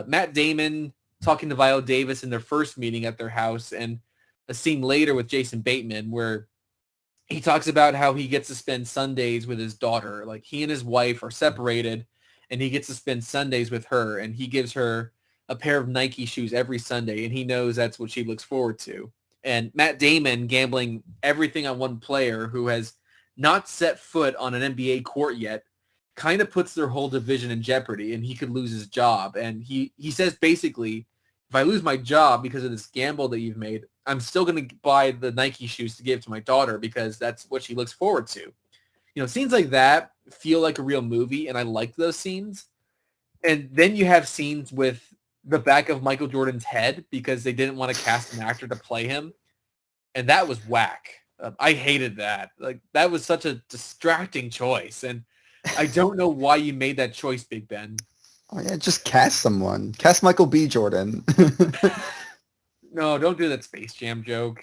Matt Damon talking to Viola Davis in their first meeting at their house, and a scene later with Jason Bateman where he talks about how he gets to spend Sundays with his daughter. Like he and his wife are separated, and he gets to spend Sundays with her, and he gives her a pair of Nike shoes every Sunday, and he knows that's what she looks forward to. And Matt Damon gambling everything on one player who has not set foot on an NBA court yet kind of puts their whole division in jeopardy, and he could lose his job. And he says basically, if I lose my job because of this gamble that you've made, I'm still going to buy the Nike shoes to give to my daughter because that's what she looks forward to. You know, scenes like that feel like a real movie, and I like those scenes. And then you have scenes with the back of Michael Jordan's head because they didn't want to cast an actor to play him. And that was whack. I hated that. Like, that was such a distracting choice. And I don't know why you made that choice, Big Ben. Oh, yeah, just cast someone. Cast Michael B. Jordan. No, don't do that Space Jam joke.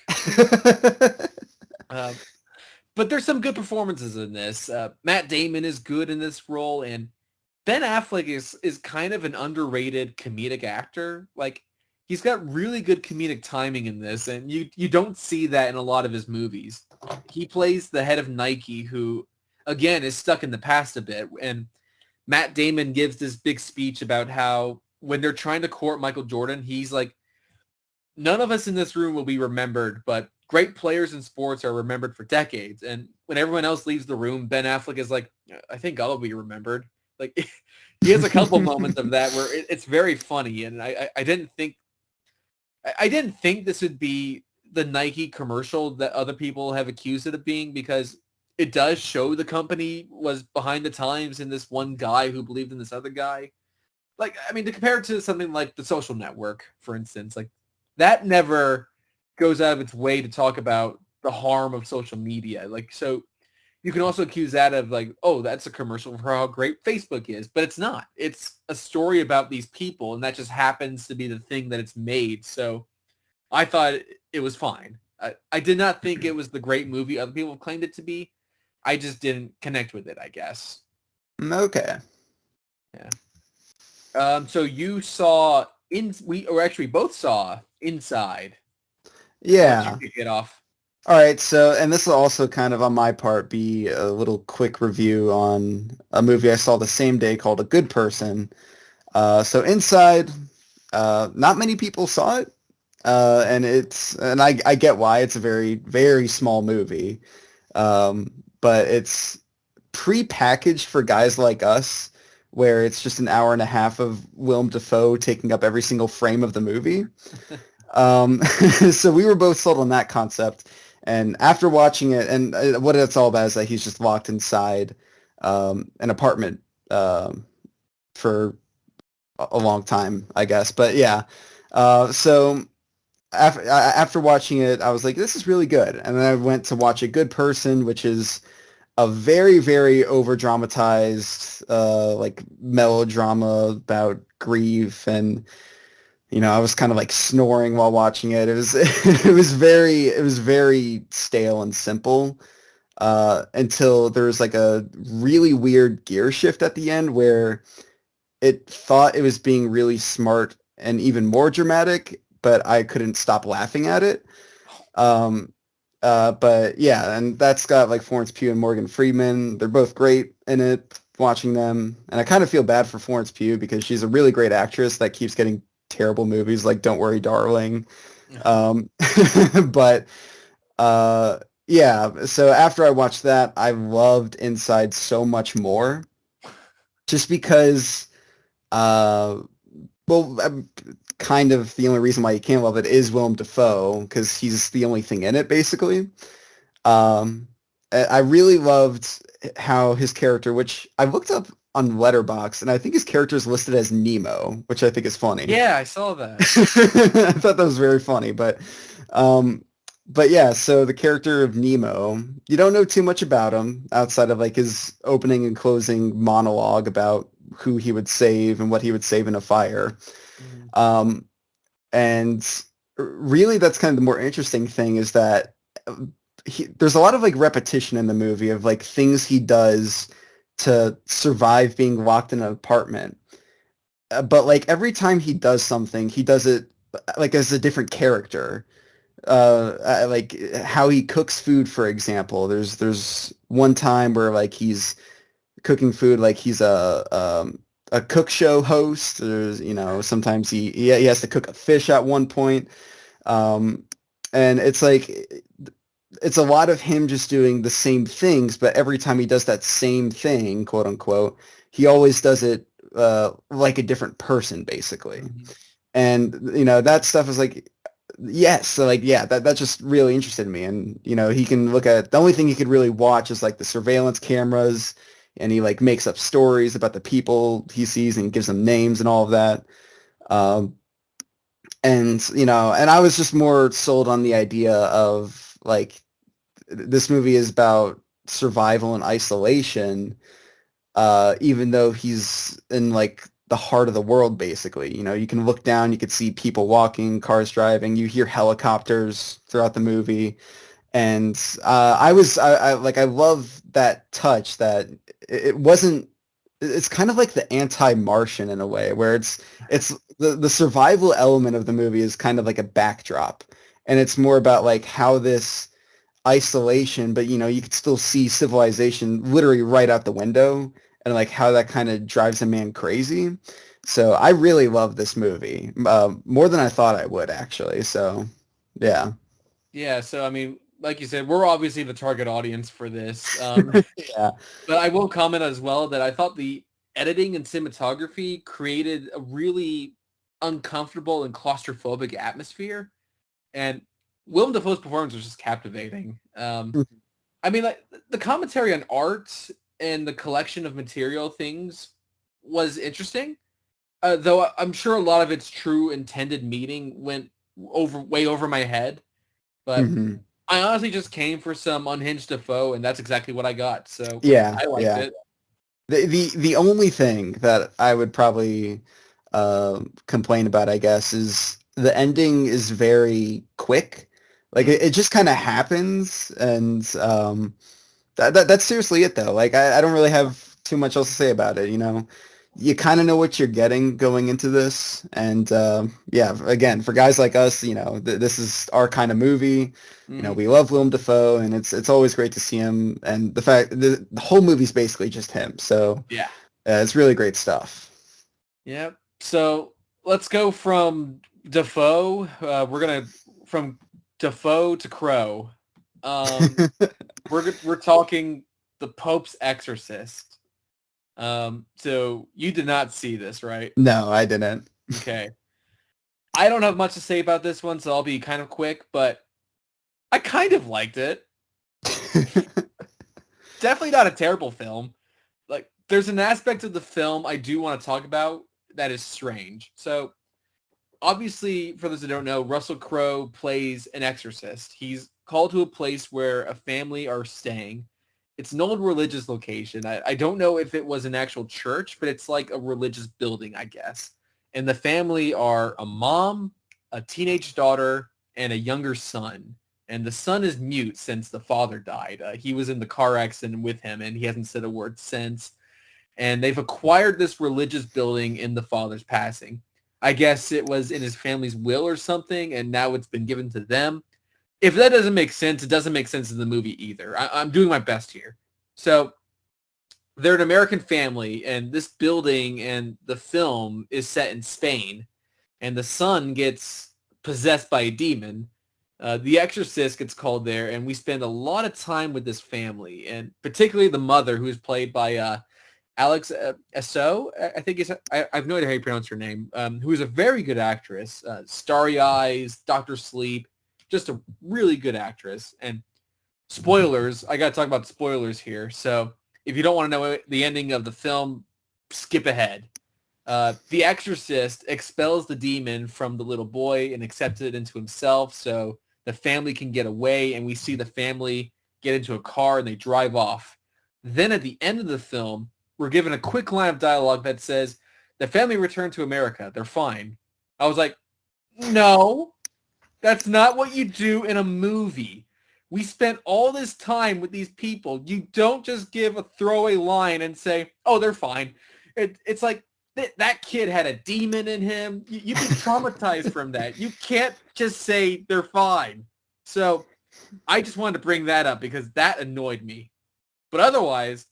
But there's some good performances in this. Matt Damon is good in this role, and Ben Affleck is kind of an underrated comedic actor. Like, he's got really good comedic timing in this, and you don't see that in a lot of his movies. He plays the head of Nike who, again, is stuck in the past a bit, and Matt Damon gives this big speech about how when they're trying to court Michael Jordan, he's like, none of us in this room will be remembered, but great players in sports are remembered for decades. And when everyone else leaves the room, Ben Affleck is like, I think I'll be remembered. Like, he has a couple moments of that where it's very funny. And I didn't think this would be the Nike commercial that other people have accused it of being, because it does show the company was behind the times and this one guy who believed in this other guy. Like, I mean, to compare it to something like The Social Network, for instance, like that never goes out of its way to talk about the harm of social media. Like, so you can also accuse that of like, oh, that's a commercial for how great Facebook is, but it's not. It's a story about these people, and that just happens to be the thing that it's made. So I thought it was fine. I did not think it was the great movie other people claimed it to be. I just didn't connect with it, I guess. Okay. Yeah. So you saw we both saw Inside. Yeah. Why don't you kick it off? All right. So, and this will also kind of on my part be a little quick review on a movie I saw the same day called A Good Person. So Inside, not many people saw it. And I get why. It's a very, very small movie. But it's pre-packaged for guys like us, where it's just an hour and a half of Willem Dafoe taking up every single frame of the movie. So we were both sold on that concept. And after watching it, and what it's all about is that he's just locked inside an apartment for a long time, I guess. But yeah, so after watching it, I was like, this is really good. And then I went to watch A Good Person, which is a very, very over-dramatized, like melodrama about grief. And, you know, I was kind of like snoring while watching it. It was, it was very stale and simple, until there was like a really weird gear shift at the end where it thought it was being really smart and even more dramatic, but I couldn't stop laughing at it. But yeah, and that's got like Florence Pugh and Morgan Freeman. They're both great in it, watching them. And I kind of feel bad for Florence Pugh because she's a really great actress that keeps getting terrible movies like Don't Worry, Darling. Um, but yeah, so after I watched that, I loved Inside so much more just because uh well, kind of the only reason why you can't love it is Willem Dafoe because he's the only thing in it basically. Um, I really loved how his character, which I looked up on Letterboxd, and I think his character is listed as Nemo, which I think is funny. Yeah, I saw that. I thought that was very funny, um, but yeah. So the character of Nemo, you don't know too much about him outside of like his opening and closing monologue about who he would save and what he would save in a fire. Mhm. Um, and really, that's kind of the more interesting thing is that there's a lot of like repetition in the movie of like things he does to survive being locked in an apartment. But like every time he does something, he does it like as a different character. Like how he cooks food, for example. There's one time where like he's cooking food like he's a cook show host. There's sometimes he has to cook a fish at one point. Um, and it's like it's a lot of him just doing the same things, but every time he does that same thing, quote unquote, he always does it like a different person, basically. Mhm. And that stuff is like, yes, so like yeah, that just really interested me. And he can look at the only thing he could really watch is like the surveillance cameras, and he like makes up stories about the people he sees and gives them names and all of that. Um, and I was just more sold on the idea of like this movie is about survival and isolation, even though he's in like the heart of the world, basically. You can look down, you could see people walking, cars driving, you hear helicopters throughout the movie. And I love that touch that it wasn't, it's kind of like the anti-Martian in a way where it's the survival element of the movie is kind of like a backdrop. And it's more about like how this isolation, but you could still see civilization literally right out the window and like how that kind of drives a man crazy. So I really love this movie, more than I thought I would actually. So yeah. Yeah, so I mean, like you said, we're obviously the target audience for this. Yeah. But I will comment as well that I thought the editing and cinematography created a really uncomfortable and claustrophobic atmosphere. And Willem Dafoe's performance was just captivating. I mean, like the commentary on art and the collection of material things was interesting. Though I'm sure a lot of its true intended meaning went way over my head. But Hmm. I honestly just came for some unhinged Defoe, and that's exactly what I got. So Yeah, I liked yeah. it. The only thing that I would probably complain about, I guess, is the ending is very quick. Like Mm. it just kind of happens, and that's seriously it though. Like I don't really have too much else to say about it. You kind of know what you're getting going into this, and yeah, again, for guys like us, this is our kind of movie. Mm. We love Willem Dafoe, and it's always great to see him. And the fact the whole movie's basically just him, so Yeah. it's really great stuff. Yep. So let's go from Defoe. We're gonna from Defoe to Crow. Um, we're talking the Pope's Exorcist. So you did not see this, right? No, I didn't. Okay. I don't have much to say about this one, so I'll be kind of quick, but I kind of liked it. Definitely not a terrible film. Like, there's an aspect of the film I do want to talk about that is strange. So, obviously, for those who don't know, Russell Crowe plays an exorcist. He's called to a place where a family are staying. It's an old religious location. I don't know if it was an actual church, but it's like a religious building, I guess. And the family are a mom, a teenage daughter, and a younger son. And the son is mute since the father died. He was in the car accident with him, and he hasn't said a word since. And they've acquired this religious building in the father's passing. I guess it was in his family's will or something, and now it's been given to them. if that doesn't make sense, it doesn't make sense in the movie either. I'm doing my best here. So they're an American family, and this building and the film is set in Spain, and the son gets possessed by a demon. The Exorcist gets called there, and we spend a lot of time with this family, and particularly the mother, who is played by Alex Esso, I think I have no idea how you pronounce her name, who is a very good actress, Starry Eyes, Doctor Sleep, just a really good actress. And spoilers, I got to talk about spoilers here. So if you don't want to know the ending of the film, skip ahead. The Exorcist expels the demon from the little boy and accepts it into himself so the family can get away, and we see the family get into a car and they drive off. Then at the end of the film, we're given a quick line of dialogue that says, the family returned to America. They're fine. I was like, no, that's not what you do in a movie. We spent all this time with these people. You don't just give a throwaway line and say, oh, they're fine. It's like that kid had a demon in him. You'd be traumatized from that. You can't just say they're fine. So I just wanted to bring that up because that annoyed me. But otherwise,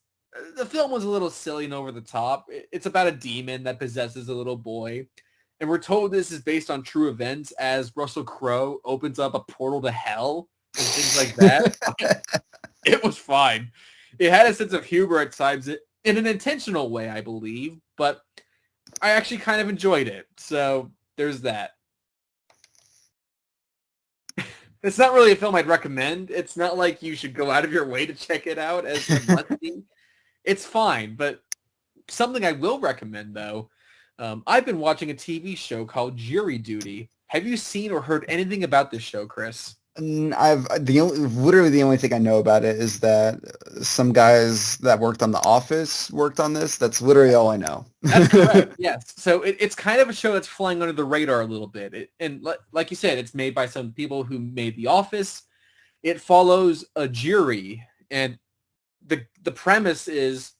the film was a little silly and over the top. It's about a demon that possesses a little boy. And we're told this is based on true events as Russell Crowe opens up a portal to hell and things like that. It was fine. It had a sense of humor at times in an intentional way, I believe. But I actually kind of enjoyed it. So there's that. It's not really a film I'd recommend. It's not like you should go out of your way to check it out as a must-see. It's fine, but something I will recommend, though, I've been watching a TV show called Jury Duty. Have you seen or heard anything about this show, Chris? Literally the only thing I know about it is that some guys that worked on The Office worked on this. That's literally all I know. That's correct. Yes. So it's kind of a show that's flying under the radar a little bit. And like you said, it's made by some people who made The Office. It follows a jury, and the premise is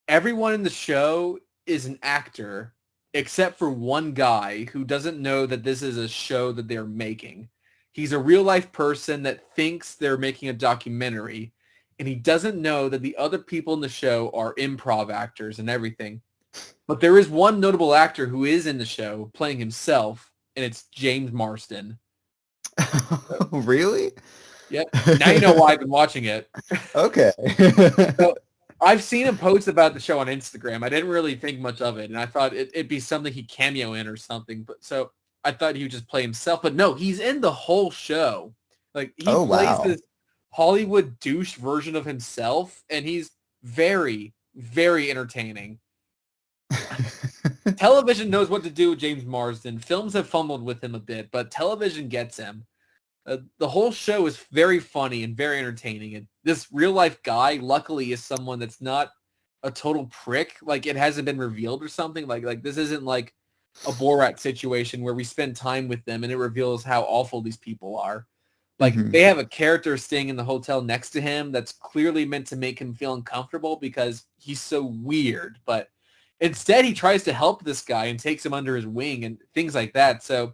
everyone in the show is an actor except for one guy who doesn't know that this is a show that they're making. He's a real life person that thinks they're making a documentary, and he doesn't know that the other people in the show are improv actors and everything. But there is one notable actor who is in the show playing himself, and it's James Marsden. Really? Yep. Now you know why I've been watching it. Okay. So I've seen him post about the show on Instagram. I didn't really think much of it, and I thought it'd be something he'd cameo in or something. But so I thought he would just play himself, but no, he's in the whole show. Like he plays this Hollywood douche version of himself, and he's very, very entertaining. Television knows what to do with James Marsden. Films have fumbled with him a bit, but television gets him. The whole show is very funny and very entertaining. And this real life guy, luckily, is someone that's not a total prick. Like it hasn't been revealed or something. Like this isn't like a Borat situation where we spend time with them and it reveals how awful these people are. Like they have a character staying in the hotel next to him that's clearly meant to make him feel uncomfortable because he's so weird. But instead, he tries to help this guy and takes him under his wing and things like that. So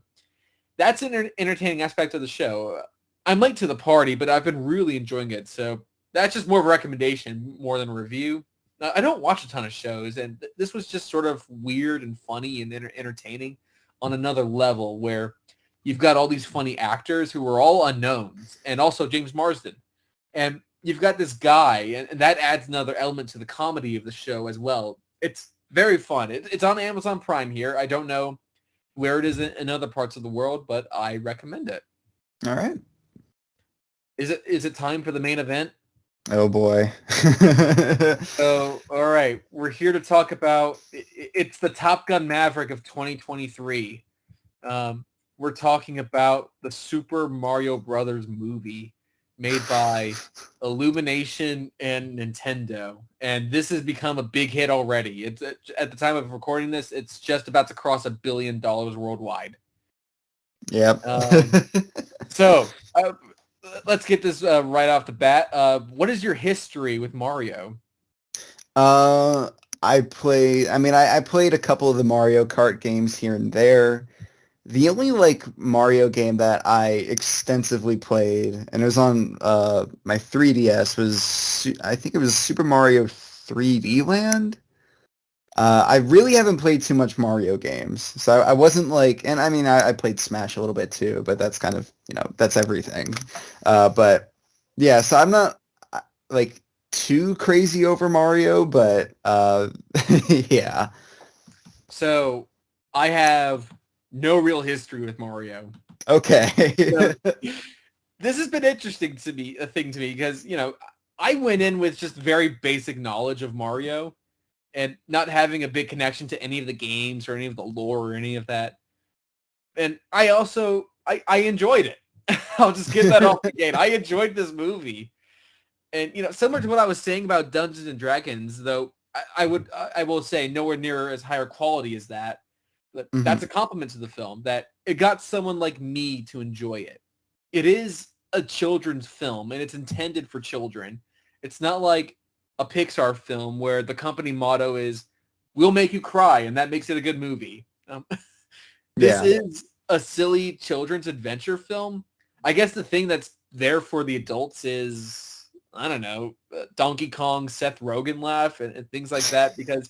that's an entertaining aspect of the show. I'm late to the party, but I've been really enjoying it. So that's just more of a recommendation more than a review. I don't watch a ton of shows, and this was just sort of weird and funny and entertaining on another level where you've got all these funny actors who are all unknowns, and also James Marsden. And you've got this guy, and that adds another element to the comedy of the show as well. It's very fun. It's on Amazon Prime here. I don't know where it is in other parts of the world, but I recommend it. All right. Is it time for the main event? Oh boy. So, all right, we're here to talk about it's the Top Gun Maverick of 2023. We're talking about the Super Mario Brothers movie made by Illumination and Nintendo. And this has become a big hit already. It's at the time of recording this, it's just about to cross $1 billion worldwide. Yep. So let's get this right off the bat. What is your history with Mario? I played a couple of the Mario Kart games here and there. The only like Mario game that I extensively played, and it was on my 3DS, I think it was Super Mario 3D Land. I really haven't played too much Mario games, so I wasn't like, and I mean, I played Smash a little bit too, but that's kind of, that's everything. But yeah, so I'm not like too crazy over Mario, but yeah. So I have no real history with Mario. So Okay. this has been interesting to me, a thing to me, because, I went in with just very basic knowledge of Mario and not having a big connection to any of the games or any of the lore or any of that. And I enjoyed it. I'll just get that off the gate. I enjoyed this movie. And, similar to what I was saying about Dungeons and Dragons, though, I will say nowhere near as higher quality as that. But Mhm. that's a compliment to the film that it got someone like me to enjoy it. It is a children's film and it's intended for children. It's not like a Pixar film where the company motto is, we'll make you cry, and that makes it a good movie. This Yeah. is a silly children's adventure film. I guess the thing that's there for the adults is, I don't know, Donkey Kong, Seth Rogen laugh and things like that, because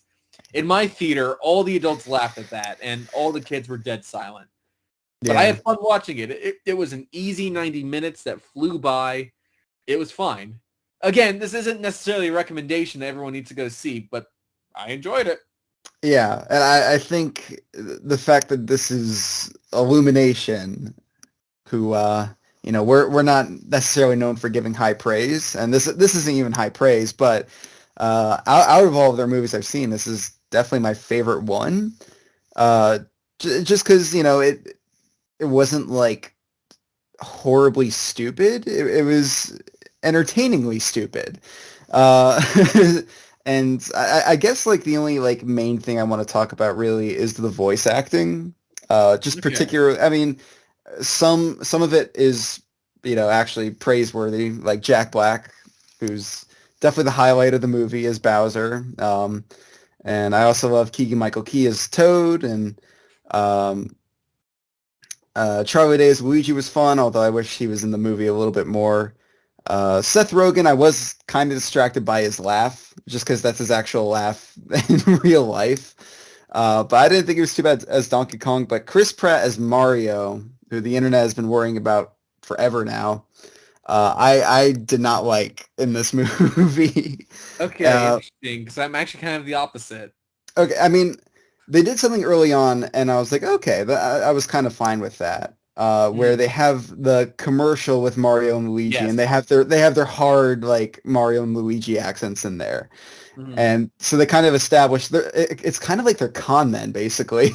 in my theater, all the adults laughed at that and all the kids were dead silent. But I Yeah. had fun watching it. It was an easy 90 minutes that flew by. It was fine. Again, this isn't necessarily a recommendation that everyone needs to go see, but I enjoyed it. Yeah, and I think the fact that this is Illumination, who we're not necessarily known for giving high praise, and this isn't even high praise, but out of all of their movies I've seen, this is definitely my favorite one. Just because it wasn't like horribly stupid. It was entertainingly stupid. Uh, and I guess like the only like main thing I want to talk about really is the voice acting. Just Okay. particular. I mean, some of it is actually praiseworthy. Like Jack Black, who's definitely the highlight of the movie, is Bowser. And I also love Keegan-Michael Key as Toad, and um, Charlie Day's Luigi was fun, although I wish he was in the movie a little bit more. Seth Rogen, I was kind of distracted by his laugh, just because that's his actual laugh in real life. But I didn't think it was too bad as Donkey Kong. But Chris Pratt as Mario, who the internet has been worrying about forever now, I did not like in this movie. Okay, Uh, interesting, because I'm actually kind of the opposite. Okay, I mean, they did something early on, and I was like, okay, I was kind of fine with that. Where Mm, they have the commercial with Mario and Luigi, and yes. they have their hard like Mario and Luigi accents in there, Mhm. and so they kind of established it's kind of like they're con men basically,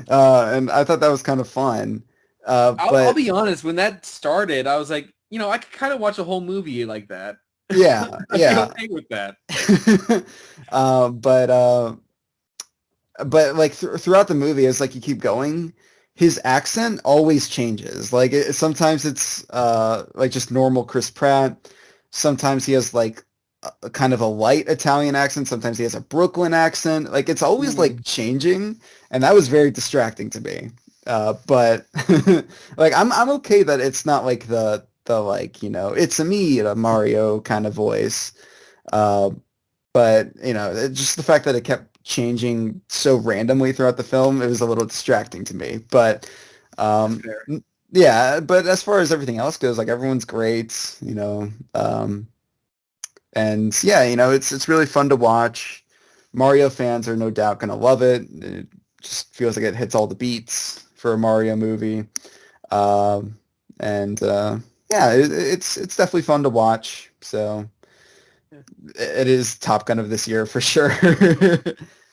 and I thought that was kind of fun. I'll But be honest, when that started, I was like, I could kind of watch a whole movie like that. yeah, I'd be yeah. okay with that. uh, but uh, but like throughout the movie, as like you keep going, his accent always changes. Like sometimes it's like just normal Chris Pratt. Sometimes he has like a kind of a light Italian accent. Sometimes he has a Brooklyn accent. Like it's always like Mm. changing, and that was very distracting to me. But like I'm okay that it's not like the like it's a me, a Mario kind of voice. Uh, but just the fact that it kept changing so randomly throughout the film, it was a little distracting to me. But That's um, fair. yeah, but as far as everything else goes, like everyone's great, and yeah, it's really fun to watch. Mario fans are no doubt gonna love it. It just feels like it hits all the beats for a Mario movie. Um, and yeah, it's definitely fun to watch. So Yeah. it is Top Gun of this year for sure.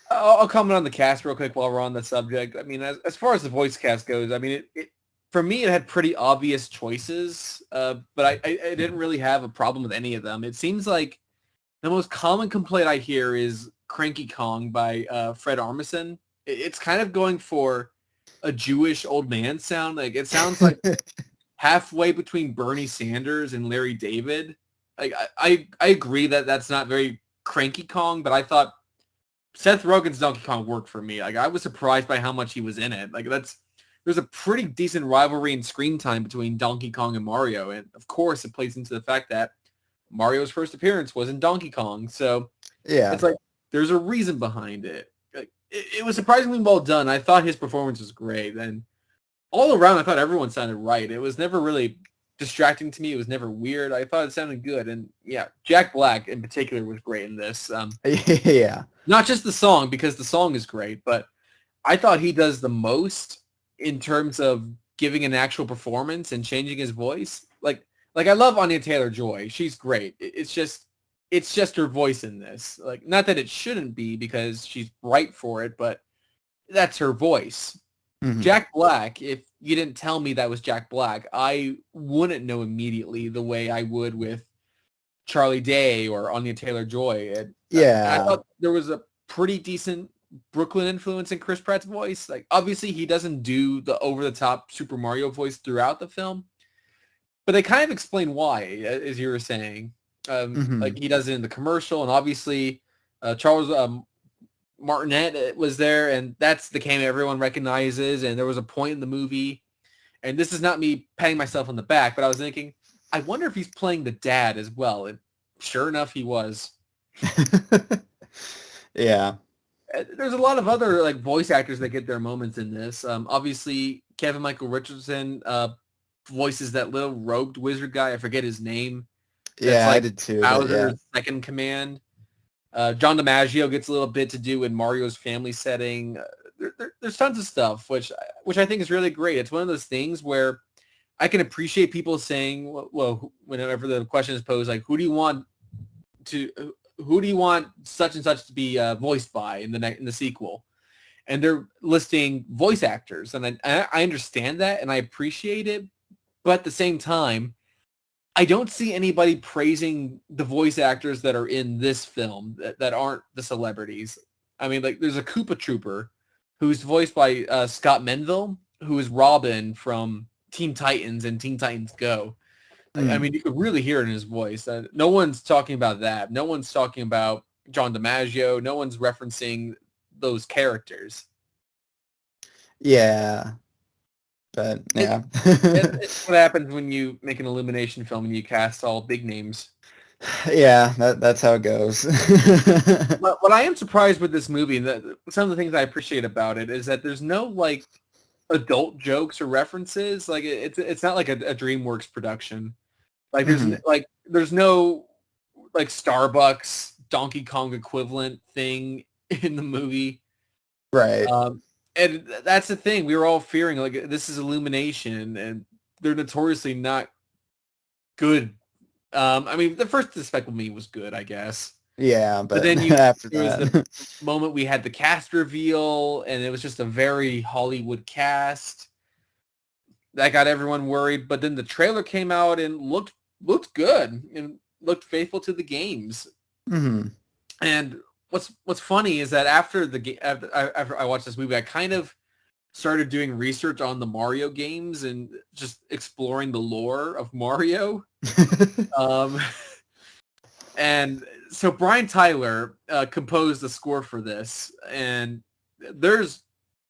I'll comment on the cast real quick while we're on the subject. I mean, as far as the voice cast goes, I mean, it for me, it had pretty obvious choices, but I didn't really have a problem with any of them. It seems like the most common complaint I hear is Cranky Kong by Fred Armisen. It's kind of going for a Jewish old man sound. Like it sounds like halfway between Bernie Sanders and Larry David. Like I agree that that's not very Cranky Kong, but I thought Seth Rogen's Donkey Kong worked for me. Like I was surprised by how much he was in it. Like there's a pretty decent rivalry in screen time between Donkey Kong and Mario. And of course, it plays into the fact that Mario's first appearance was in Donkey Kong. So Yeah. it's like there's a reason behind it. Like, it was surprisingly well done. I thought his performance was great. And all around, I thought everyone sounded right. It was never really distracting to me. It was never weird. I thought it sounded good. And yeah, Jack Black in particular was great in this. Yeah. Not just the song, because the song is great, but I thought he does the most in terms of giving an actual performance and changing his voice. Like I love Anya Taylor-Joy. She's great. It's just her voice in this. Like, not that it shouldn't be because she's right for it, but that's her voice. Mhm. Jack Black, if you didn't tell me that was Jack Black, I wouldn't know immediately the way I would with Charlie Day or Anya Taylor-Joy. And Yeah. I thought there was a pretty decent Brooklyn influence in Chris Pratt's voice. Like, obviously, he doesn't do the over-the-top Super Mario voice throughout the film, but they kind of explain why, as you were saying. Like, he does it in the commercial, and obviously Charles Martinet was there, and that's the cameo everyone recognizes, and there was a point in the movie, and this is not me patting myself on the back, but I was thinking, I wonder if he's playing the dad as well, and sure enough, he was. Yeah. There's a lot of other like voice actors that get their moments in this. Obviously, Kevin Michael Richardson voices that little robed wizard guy. I forget his name. Yeah, I did too. Bowser's second command. John DiMaggio gets a little bit to do in Mario's family setting. There's tons of stuff, which I think is really great. It's one of those things where I can appreciate people saying, well, whenever the question is posed, like, who do you want such and such to be voiced by in the sequel? And they're listing voice actors, and I understand that, and I appreciate it, but at the same time, I don't see anybody praising the voice actors that are in this film that aren't the celebrities. I mean, like, there's a Koopa Trooper who's voiced by Scott Menville, who is Robin from Teen Titans and Teen Titans Go. I mean, you could really hear it in his voice. No one's talking about that. No one's talking about John DiMaggio. No one's referencing those characters. Yeah. But, yeah. It's what happens when you make an Illumination film and you cast all big names. Yeah, that's how it goes. What I am surprised with this movie, and some of the things I appreciate about it, is that there's no, like, adult jokes or references. Like, it's not like a DreamWorks production. Like, there's no like Starbucks Donkey Kong equivalent thing in the movie. Right. And that's the thing. We were all fearing, like, this is Illumination, and they're notoriously not good. I mean, the first Despicable Me was good, I guess. Yeah, but then after there was that. the moment we had the cast reveal, and it was just a very Hollywood cast. That got everyone worried. But then the trailer came out and looked good and looked faithful to the games. Mm-hmm. And what's funny is that after I watched this movie, I kind of started doing research on the Mario games and just exploring the lore of Mario. And so Brian Tyler composed the score for this, and there's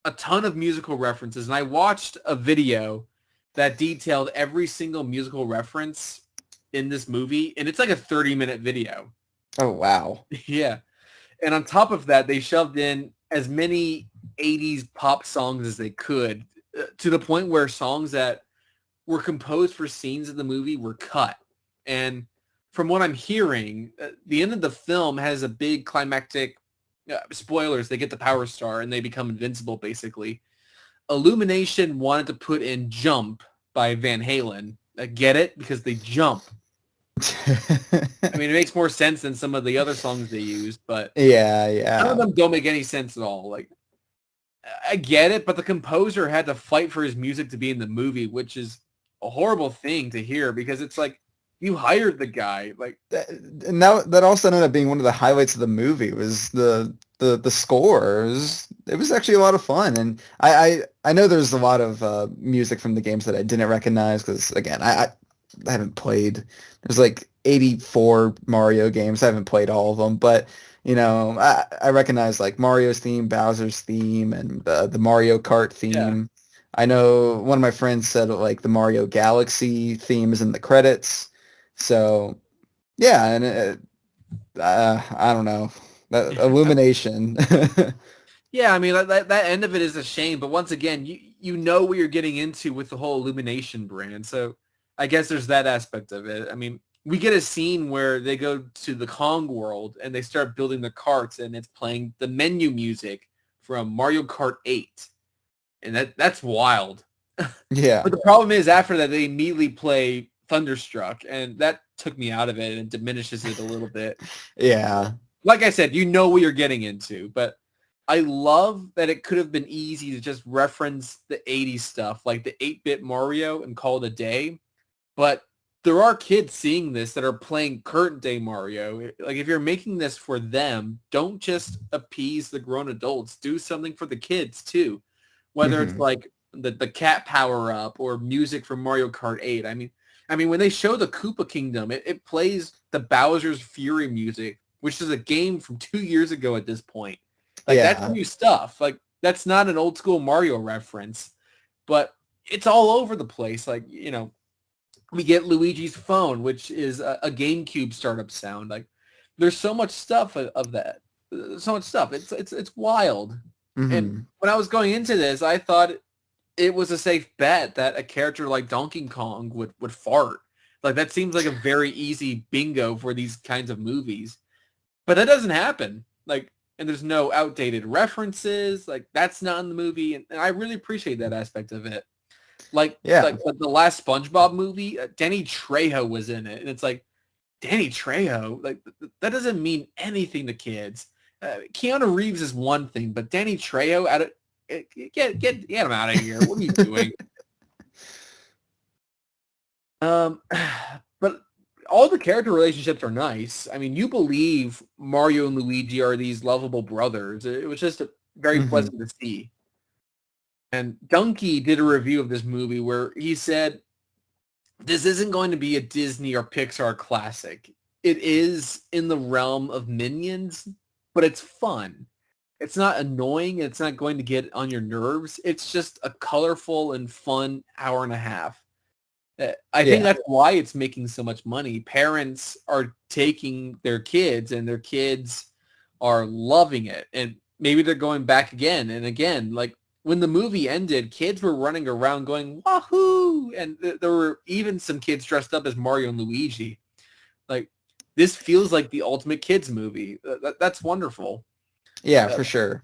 a ton of musical references. And I watched a video that detailed every single musical reference in this movie, and it's like a 30-minute video. Oh, wow. Yeah. And on top of that, they shoved in as many 80s pop songs as they could, to the point where songs that were composed for scenes of the movie were cut. And from what I'm hearing, the end of the film has a big climactic, spoilers, they get the Power Star and they become invincible, basically. Illumination wanted to put in Jump by Van Halen. Get it? Because they jump. I mean, it makes more sense than some of the other songs they used, but yeah. none of them don't make any sense at all. Like, I get it, but the composer had to fight for his music to be in the movie, which is a horrible thing to hear, because it's like, you hired the guy. Like, and that also ended up being one of the highlights of the movie, was the score. It was actually a lot of fun, and I know there's a lot of music from the games that I didn't recognize, because again, I haven't played. There's like 84 Mario games. I haven't played all of them, but you know, I recognize like Mario's theme, Bowser's theme, and the Mario Kart theme. I know one of my friends said like the Mario Galaxy theme is in the credits. So yeah, and I don't know. Illumination. Yeah, I mean that end of it is a shame, but once again, you know what you're getting into with the whole Illumination brand. So I guess there's that aspect of it. I mean, we get a scene where they go to the Kong world and they start building the carts, and it's playing the menu music from Mario Kart 8, and that's wild. Yeah. But the problem is after that they immediately play Thunderstruck, and that took me out of it and diminishes it a little bit. Yeah. Like I said, you know what you're getting into, but I love that it could have been easy to just reference the 80s stuff, like the 8-bit Mario and call it a day. But there are kids seeing this that are playing current day Mario. Like if you're making this for them, don't just appease the grown adults. Do something for the kids too. Whether it's Hmm. like the cat power up or music from Mario Kart 8. I mean when they show the Koopa Kingdom, it plays the Bowser's Fury music, which is a game from 2 years ago at this point. Like that's Yeah. new stuff. Like that's not an old school Mario reference, but it's all over the place. Like, we get Luigi's phone, which is a GameCube startup sound. Like there's so much stuff of that. So much stuff. It's wild. And Hmm. when I was going into this, I thought it was a safe bet that a character like Donkey Kong would fart. Like that seems like a very easy bingo for these kinds of movies. But that doesn't happen. Like, and there's no outdated references. Like that's not in the movie, and I really appreciate that aspect of it. Like Yeah. like the last SpongeBob movie, Danny Trejo was in it, and it's like Danny Trejo, like that doesn't mean anything to kids. Keanu Reeves is one thing, but Danny Trejo, get him out of here. What are you doing? Um, but all the character relationships are nice. I mean, you believe Mario and Luigi are these lovable brothers. It was just very Hmm. pleasant to see. And Dunkey did a review of this movie where he said, this isn't going to be a Disney or Pixar classic. It is in the realm of Minions, but it's fun. It's not annoying. It's not going to get on your nerves. It's just a colorful and fun hour and a half. I think Yeah. that's why it's making so much money. Parents are taking their kids and their kids are loving it. And maybe they're going back again and again. Like when the movie ended, kids were running around going, wahoo! And there were even some kids dressed up as Mario and Luigi. Like this feels like the ultimate kids movie. That's wonderful. Yeah, Uh, for sure.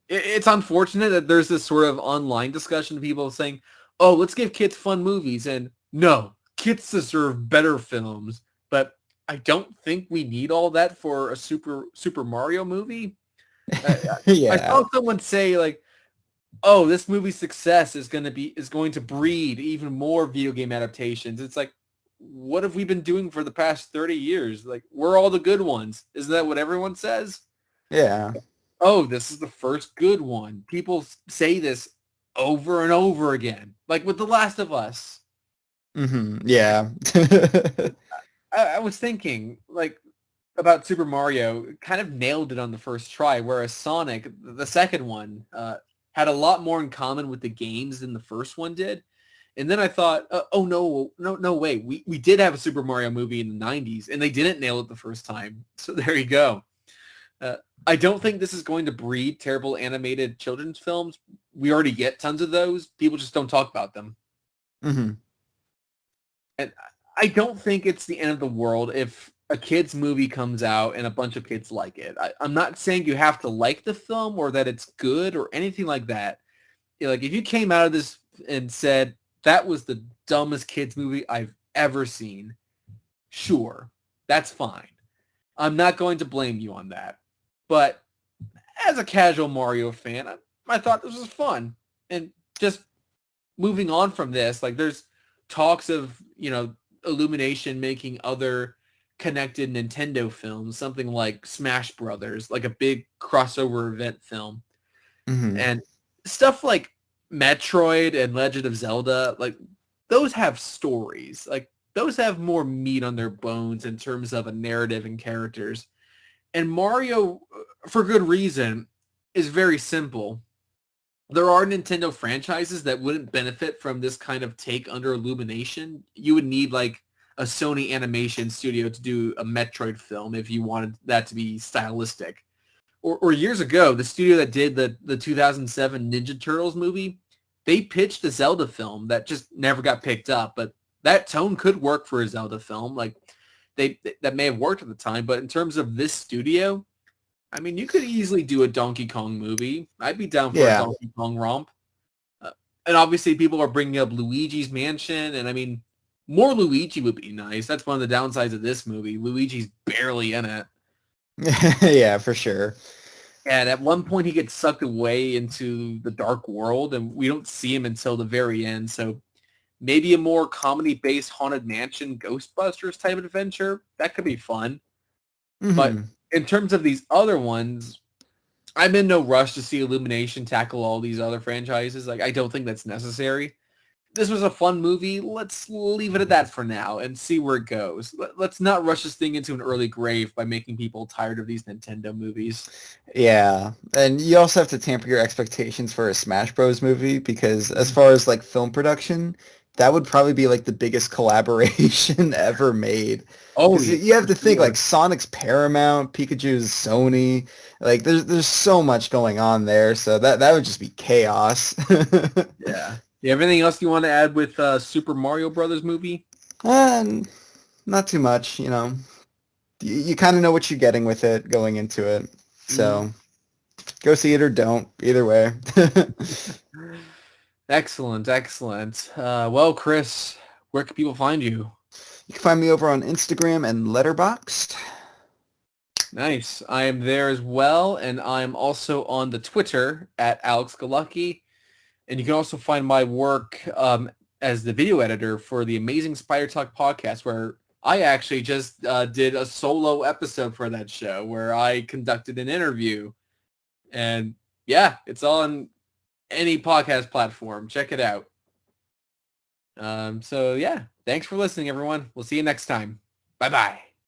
it's unfortunate that there's this sort of online discussion of people saying, oh, let's give kids fun movies. And no, kids deserve better films. But I don't think we need all that for a Super Mario movie. I, I Yeah. saw someone say like, oh, this movie's success is going to breed even more video game adaptations. It's like, what have we been doing for the past 30 years? Like, we're all the good ones. Isn't that what everyone says? Yeah. Oh, this is the first good one. People say this over and over again, like with The Last of Us. Hmm. Yeah. I was thinking, like, about Super Mario, kind of nailed it on the first try, whereas Sonic, the second one, had a lot more in common with the games than the first one did. And then I thought, oh no, no, no way. We did have a Super Mario movie in the 90s, and they didn't nail it the first time. So there you go. Uh, I don't think this is going to breed terrible animated children's films. We already get tons of those. People just don't talk about them. Hmm. And I don't think it's the end of the world if a kid's movie comes out and a bunch of kids like it. I'm not saying you have to like the film or that it's good or anything like that. Like if you came out of this and said that was the dumbest kids movie I've ever seen, sure, that's fine. I'm not going to blame you on that. But as a casual Mario fan, I thought this was fun. And just moving on from this, like there's talks of, Illumination making other connected Nintendo films, something like Smash Brothers, like a big crossover event film. Hmm. And stuff like Metroid and Legend of Zelda, like those have stories. Like those have more meat on their bones in terms of a narrative and characters. And Mario, for good reason, is very simple. there are Nintendo franchises that wouldn't benefit from this kind of take under Illumination. You would need like a Sony animation studio to do a Metroid film if you wanted that to be stylistic. Or years ago, the studio that did the 2007 Ninja Turtles movie, they pitched a Zelda film that just never got picked up. But that tone could work for a Zelda film. Like that may have worked at the time. But in terms of this studio, I mean, you could easily do a Donkey Kong movie. I'd be down for a Yeah. Donkey Kong romp. And obviously, people are bringing up Luigi's Mansion, and I mean, more Luigi would be nice. That's one of the downsides of this movie. Luigi's barely in it. Yeah, for sure. And at one point, he gets sucked away into the dark world, and we don't see him until the very end. So maybe a more comedy-based Haunted Mansion Ghostbusters type of adventure. That could be fun. But Mhm. in terms of these other ones, I'm in no rush to see Illumination tackle all these other franchises. Like, I don't think that's necessary. This was a fun movie. Let's leave it at that for now and see where it goes. Let's not rush this thing into an early grave by making people tired of these Nintendo movies. Yeah, and you also have to temper your expectations for a Smash Bros. Movie because as far as like film production, that would probably be like the biggest collaboration ever made. Oh, Because yeah, you have for to think sure. like Sonic's Paramount, Pikachu's Sony. Like there's so much going on there, so that would just be chaos. Yeah. You have anything else you want to add with Super Mario Brothers movie? And not too much, you kind of know what you're getting with it going into it. Mm. So go see it or don't. Either way. Excellent, excellent. Well, Chris, where can people find you? You can find me over on Instagram and Letterboxd. Nice. I am there as well, and I'm also on the Twitter at Alex Galucki. And you can also find my work as the video editor for the Amazing Spider Talk podcast, where I actually just did a solo episode for that show where I conducted an interview. And yeah, it's on any podcast platform. Check it out. So yeah, thanks for listening, everyone. We'll see you next time. Bye-bye.